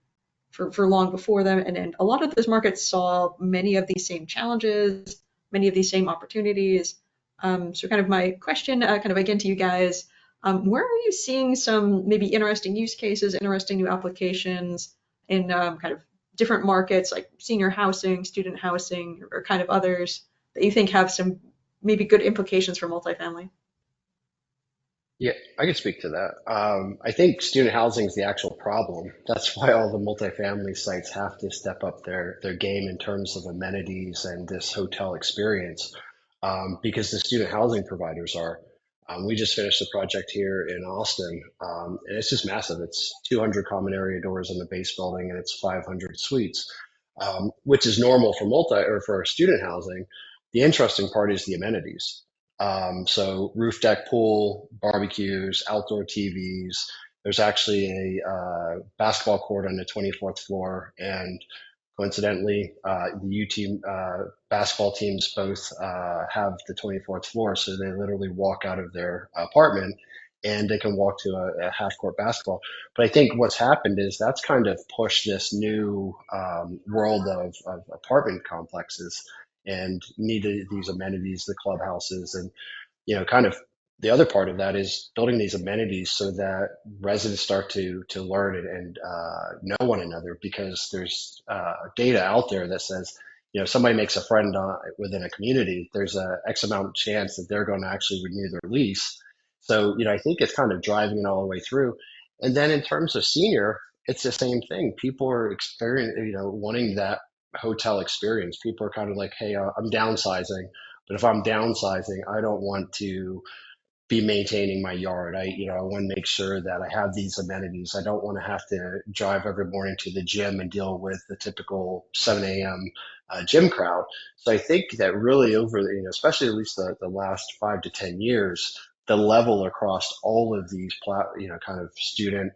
Speaker 3: for long before them. And a lot of those markets saw many of these same challenges, many of these same opportunities. So kind of my question, kind of again to you guys, where are you seeing some maybe interesting use cases, interesting new applications in kind of different markets like senior housing, student housing, or kind of others that you think have some maybe good implications for multifamily?
Speaker 7: Yeah, I can speak to that. I think student housing is the actual problem. That's why all the multifamily sites have to step up their game in terms of amenities and this hotel experience, because the student housing providers are. We just finished a project here in Austin, and it's just massive. It's 200 common area doors in the base building, and it's 500 suites, which is normal for for student housing. The interesting part is the amenities. So roof deck pool, barbecues, outdoor TVs. There's actually a basketball court on the 24th floor, and coincidentally, the U team basketball teams both have the 24th floor, so they literally walk out of their apartment and they can walk to a half court basketball. But I think what's happened is that's kind of pushed this new world of apartment complexes and needed these amenities, the clubhouses, and kind of the other part of that is building these amenities so that residents start to learn and know one another, because there's data out there that says, somebody makes a friend within a community, there's a X amount of chance that they're going to actually renew their lease. So, I think it's kind of driving it all the way through. And then in terms of senior, it's the same thing. People are wanting that hotel experience. People are kind of like, hey, I'm downsizing, but if I'm downsizing, I don't want to be maintaining my yard. I want to make sure that I have these amenities. I don't want to have to drive every morning to the gym and deal with the typical 7 a.m. Gym crowd. So I think that really over, especially at least the last 5 to 10 years, the level across all of these, kind of student,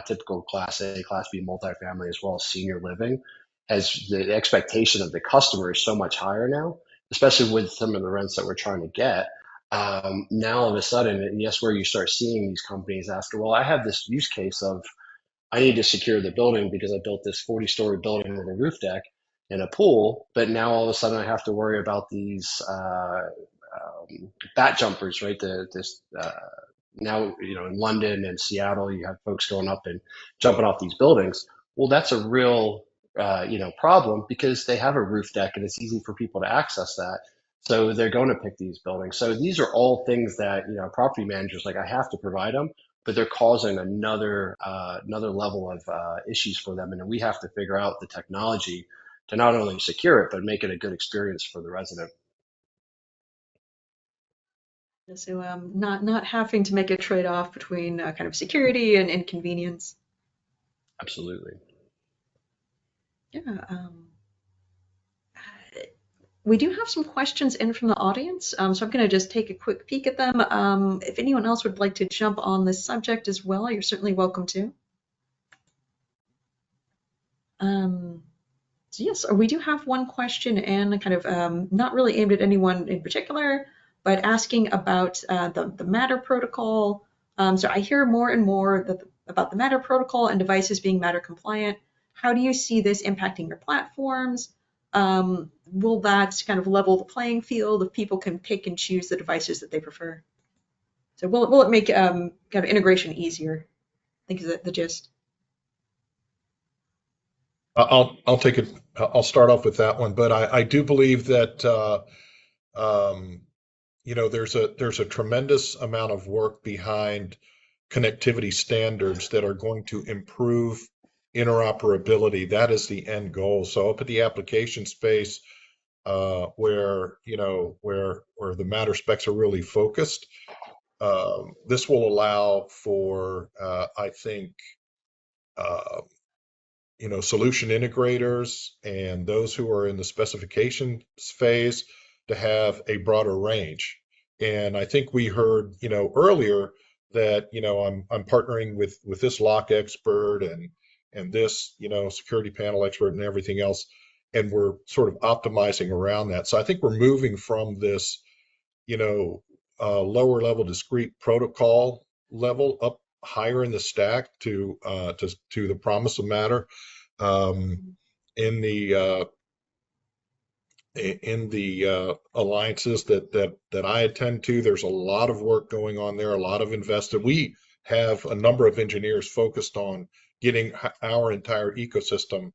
Speaker 7: typical Class A, Class B multifamily, as well as senior living, has the expectation of the customer is so much higher now, especially with some of the rents that we're trying to get. Now all of a sudden, and yes, where you start seeing these companies ask, well, I have this use case of I need to secure the building because I built this 40-story building with a roof deck and a pool, but now all of a sudden I have to worry about these bat jumpers, right? Now, in London and Seattle, you have folks going up and jumping off these buildings. Well, that's a real, problem, because they have a roof deck and it's easy for people to access that. So they're going to pick these buildings. So these are all things that, property managers, like, I have to provide them, but they're causing another level of issues for them. And we have to figure out the technology to not only secure it, but make it a good experience for the resident.
Speaker 3: So not having to make a trade-off between kind of security and convenience.
Speaker 7: Absolutely.
Speaker 3: Yeah. We do have some questions in from the audience, so I'm going to just take a quick peek at them. If anyone else would like to jump on this subject as well, you're certainly welcome to. So yes, we do have one question, and kind of not really aimed at anyone in particular, but asking about the Matter protocol. So I hear more and more about the Matter protocol and devices being Matter compliant. How do you see this impacting your platforms? Will that kind of level the playing field if people can pick and choose the devices that they prefer? So will it make kind of integration easier? I think is the gist.
Speaker 8: I'll take it. I'll start off with that one, but I do believe that there's a tremendous amount of work behind connectivity standards that are going to improve interoperability. That is the end goal. So up at the application space, where the Matter specs are really focused, this will allow for I think solution integrators and those who are in the specification phase to have a broader range. And I think we heard, earlier that, I'm partnering with this lock expert and this, security panel expert and everything else. And we're sort of optimizing around that. So I think we're moving from this, lower level discrete protocol level up higher in the stack to the promise of Matter. In the alliances that I attend to, there's a lot of work going on there, a lot of invested. We have a number of engineers focused on getting our entire ecosystem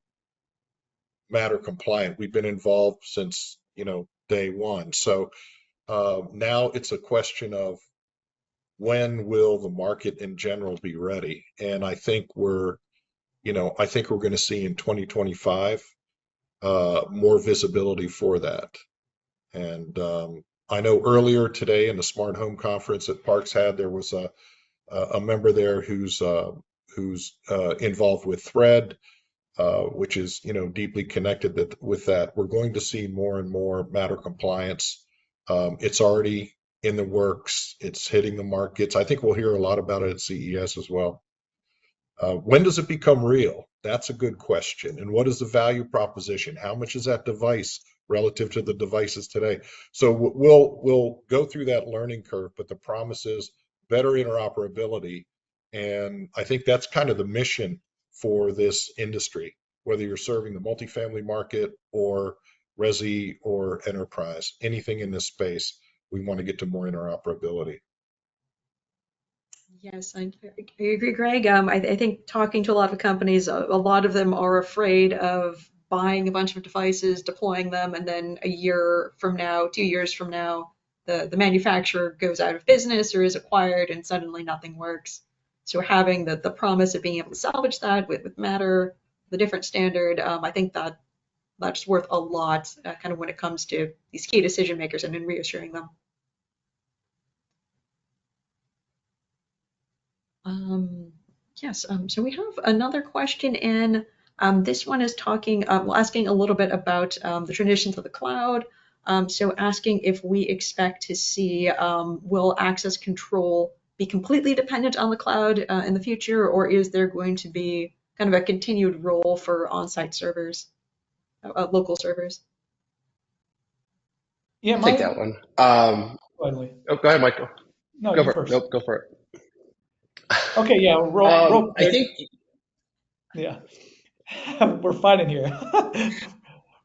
Speaker 8: Matter compliant. We've been involved since day one. So now it's a question of when will the market in general be ready? And I think we're going to see in 2025 more visibility for that. And I know earlier today in the Smart Home Conference that Parks had, there was a member there who's involved with Thread, which is deeply connected with that. We're going to see more and more Matter compliance. It's already in the works. It's hitting the markets. I think we'll hear a lot about it at CES as well. When does it become real? That's a good question. And what is the value proposition? How much is that device relative to the devices today? So we'll go through that learning curve, but the promise is better interoperability. And I think that's kind of the mission for this industry, whether you're serving the multifamily market or resi or enterprise, anything in this space, we want to get to more interoperability.
Speaker 3: Yes, I agree, Greg. I think talking to a lot of companies, a lot of them are afraid of buying a bunch of devices, deploying them, and then a year from now, 2 years from now, the manufacturer goes out of business or is acquired and suddenly nothing works. So having the promise of being able to salvage that with Matter, the different standard, I think that's worth a lot kind of when it comes to these key decision makers and in reassuring them. Yes, so we have another question in. This one is asking a little bit about the transition to the cloud. So asking if we expect to see, will access control be completely dependent on the cloud in the future, or is there going to be kind of a continued role for on-site servers, local servers?
Speaker 5: Yeah,
Speaker 7: I'll take that one. Oh, go ahead, Michael.
Speaker 5: No,
Speaker 7: Go
Speaker 5: you
Speaker 7: for it.
Speaker 5: first.
Speaker 7: Nope, go for it.
Speaker 5: Okay, yeah, real
Speaker 7: I
Speaker 5: quick.
Speaker 7: think,
Speaker 5: Yeah, we're fighting here.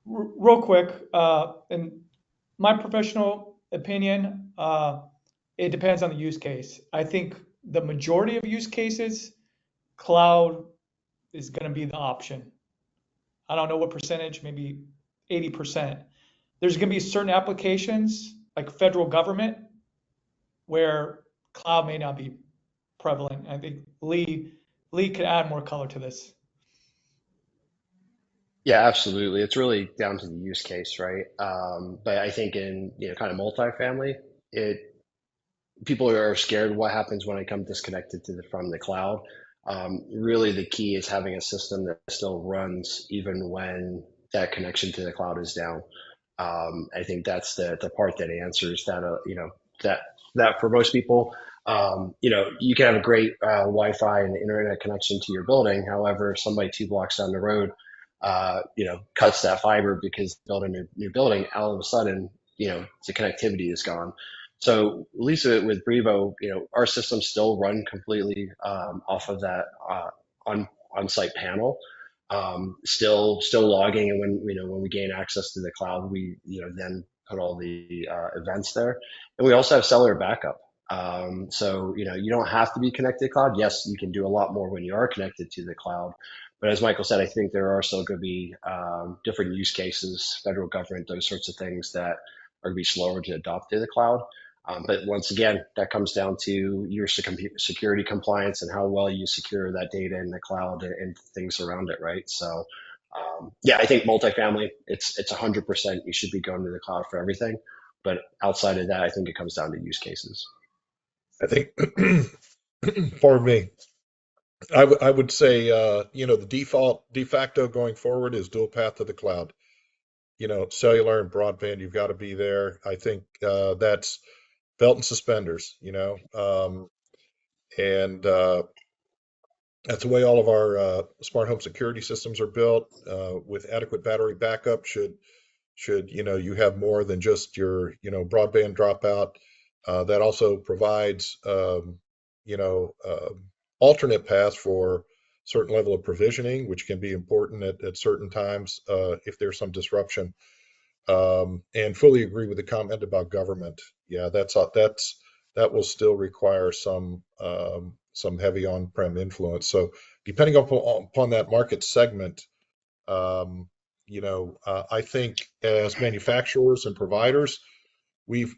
Speaker 5: Real quick, in my professional opinion, it depends on the use case. I think the majority of use cases, cloud is going to be the option. I don't know what percentage, maybe 80%. There's going to be certain applications like federal government where cloud may not be prevalent. I think Lee could add more color to this.
Speaker 7: yeah, absolutely. It's really down to the use case, right? But I think in, kind of multifamily, people are scared what happens when I come disconnected from the cloud. Really, the key is having a system that still runs even when that connection to the cloud is down. I think that's the part that answers that. That for most people, you can have a great Wi-Fi and internet connection to your building. However, if somebody 2 blocks down the road, cuts that fiber because building a new building, all of a sudden, the connectivity is gone. So at least with Brivo, our systems still run completely off of that on-site panel, still logging, and when we gain access to the cloud, we then put all the events there, and we also have cellular backup. So you don't have to be connected to the cloud. Yes, you can do a lot more when you are connected to the cloud. But as Michael said, I think there are still going to be different use cases, federal government, those sorts of things that are going to be slower to adopt to the cloud. But once again, that comes down to your security compliance and how well you secure that data in the cloud and things around it, right? So, yeah, I think multifamily, it's 100% you should be going to the cloud for everything. But outside of that, I think it comes down to use cases.
Speaker 8: I think, pardon me, I would say, the de facto going forward is dual path to the cloud. Cellular and broadband, you've got to be there. I think that's belt and suspenders, and that's the way all of our smart home security systems are built, with adequate battery backup. Should you have more than just your broadband dropout, that also provides alternate paths for certain level of provisioning, which can be important at certain times if there's some disruption. And fully agree with the comment about government. Yeah, that will still require some heavy on-prem influence. So depending upon that market segment, I think as manufacturers and providers, we've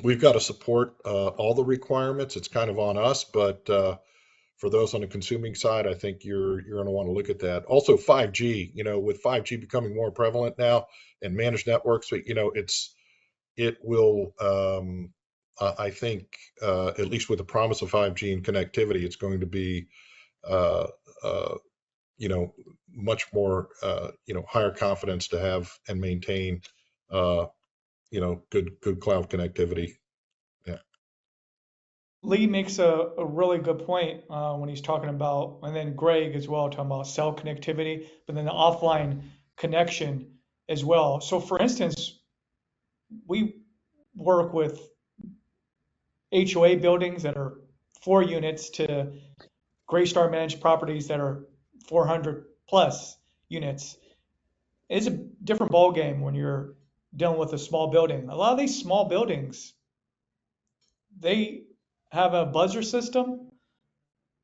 Speaker 8: we've got to support all the requirements. It's kind of on us, but for those on the consuming side, I think you're going to want to look at that. Also, 5G, with 5G becoming more prevalent now and managed networks, it will, I think, at least with the promise of 5G and connectivity, it's going to be, uh, uh, much more, higher confidence to have and maintain, uh, good cloud connectivity. Yeah.
Speaker 5: Lee makes a really good point when he's talking about, and then Greg as well, talking about cell connectivity, but then the offline connection as well. So for instance, we work with HOA buildings that are 4 units to Greystar managed properties that are 400 plus units. It's a different ball game when you're dealing with a small building. A lot of these small buildings, they have a buzzer system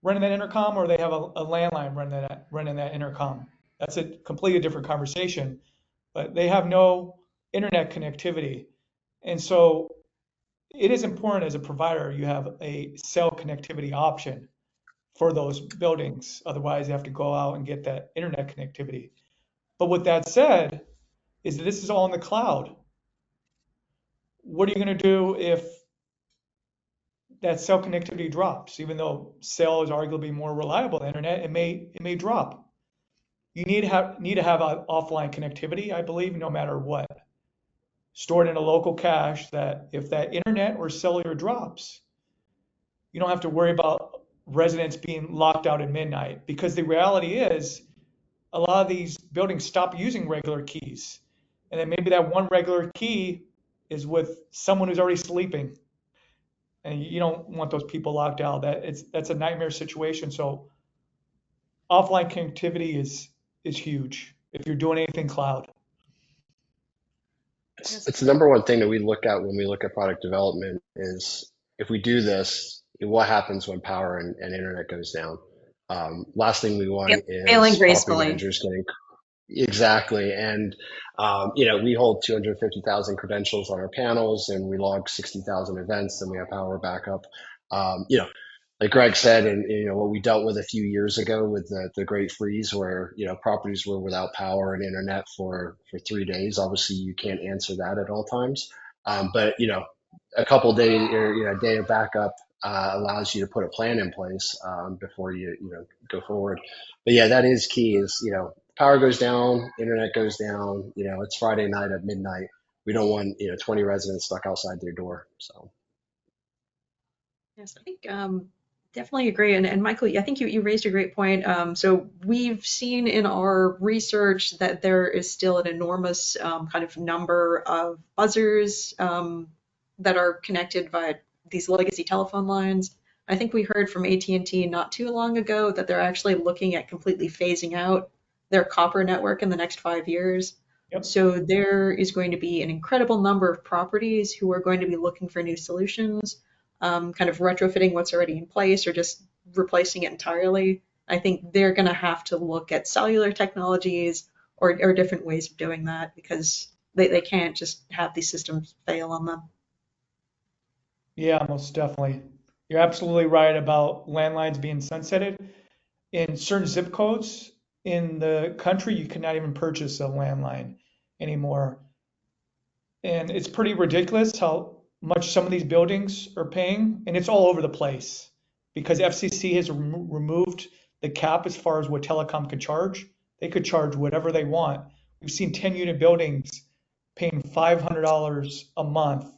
Speaker 5: running that intercom, or they have a landline running that intercom. That's a completely different conversation, but they have no internet connectivity. And so it is important as a provider, you have a cell connectivity option for those buildings. Otherwise, you have to go out and get that internet connectivity. But with that said, is that this is all in the cloud. What are you going to do if that cell connectivity drops? Even though cell is arguably more reliable than internet, it may drop. You need to have offline connectivity, I believe, no matter what. Stored in a local cache that if that internet or cellular drops, you don't have to worry about residents being locked out at midnight, because the reality is a lot of these buildings stop using regular keys. And then maybe that one regular key is with someone who's already sleeping. And you don't want those people locked out. That's a nightmare situation. So offline connectivity is huge if you're doing anything cloud.
Speaker 7: It's the number one thing that we look at when we look at product development is if we do this, what happens when power and internet goes down? Last thing we want is
Speaker 6: Failing
Speaker 7: property
Speaker 6: gracefully.
Speaker 7: managers getting exactly. And we hold 250,000 credentials on our panels, and we log 60,000 events, and we have power backup. Like Greg said, and what we dealt with a few years ago with the Great Freeze, where properties were without power and internet for 3 days. Obviously, you can't answer that at all times, but a couple days or a day of backup allows you to put a plan in place before you go forward. But yeah, that is key. Is power goes down, internet goes down. It's Friday night at midnight. We don't want 20 residents stuck outside their door. So
Speaker 3: Yes, I think definitely agree. And Michael, I think you raised a great point. So we've seen in our research that there is still an enormous kind of number of buzzers that are connected via these legacy telephone lines. I think we heard from AT&T not too long ago that they're actually looking at completely phasing out their copper network in the next 5 years.
Speaker 5: Yep.
Speaker 3: So there is going to be an incredible number of properties who are going to be looking for new solutions, kind of retrofitting what's already in place or just replacing it entirely. I think they're going to have to look at cellular technologies or different ways of doing that, because they can't just have these systems fail on them.
Speaker 5: Yeah, most definitely. You're absolutely right about landlines being sunsetted. In certain zip codes in the country, you cannot even purchase a landline anymore. And it's pretty ridiculous how much some of these buildings are paying, and it's all over the place because FCC has removed the cap as far as what telecom could charge. They could charge whatever they want. We've seen 10-unit buildings paying $500 a month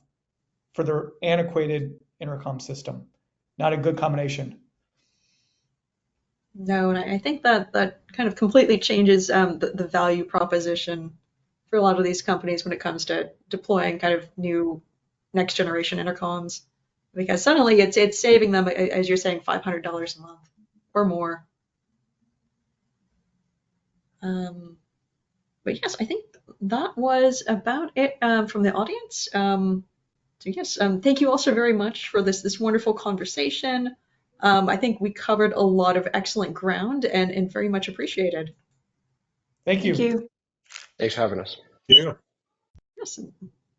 Speaker 5: for their antiquated intercom system. Not a good combination.
Speaker 3: No, and I think that kind of completely changes the value proposition for a lot of these companies when it comes to deploying kind of new next generation intercoms, because suddenly it's saving them, as you're saying, $500 a month or more. But yes, I think that was about it from the audience. So yes, thank you also very much for this wonderful conversation. I think we covered a lot of excellent ground and very much appreciated.
Speaker 5: Thank you.
Speaker 3: Thank you.
Speaker 7: thanks for having us.
Speaker 8: Yeah.
Speaker 3: Yes,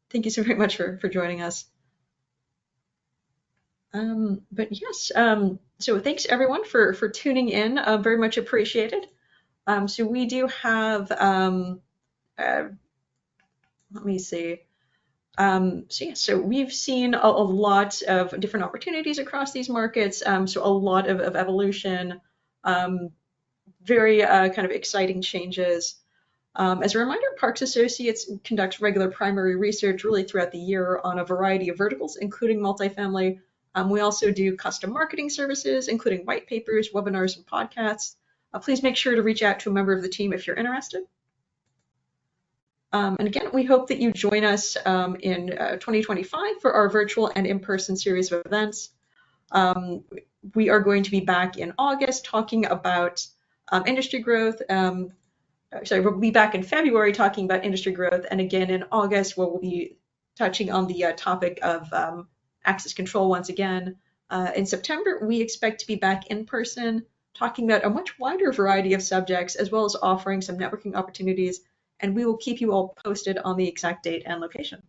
Speaker 3: thank you so very much for joining us. But yes, so thanks everyone for tuning in. Very much appreciated. So we do have, let me see. So we've seen a lot of different opportunities across these markets. So a lot of evolution, very kind of exciting changes. As a reminder, Parks Associates conducts regular primary research really throughout the year on a variety of verticals, including multifamily. We also do custom marketing services, including white papers, webinars, and podcasts. Please make sure to reach out to a member of the team if you're interested. And again, we hope that you join us in 2025 for our virtual and in-person series of events. We are going to be back in August talking about industry growth. We'll be back in February talking about industry growth, and again in August, where we'll be touching on the topic of access control once again. In September, we expect to be back in person, talking about a much wider variety of subjects, as well as offering some networking opportunities, and we will keep you all posted on the exact date and location.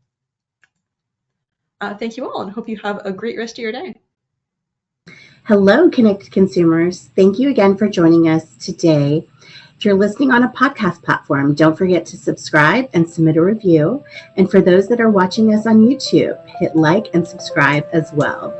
Speaker 3: Thank you all, and hope you have a great rest of your day.
Speaker 2: Hello, Connected Consumers. Thank you again for joining us today. If you're listening on a podcast platform, don't forget to subscribe and submit a review. And for those that are watching us on YouTube, hit like and subscribe as well.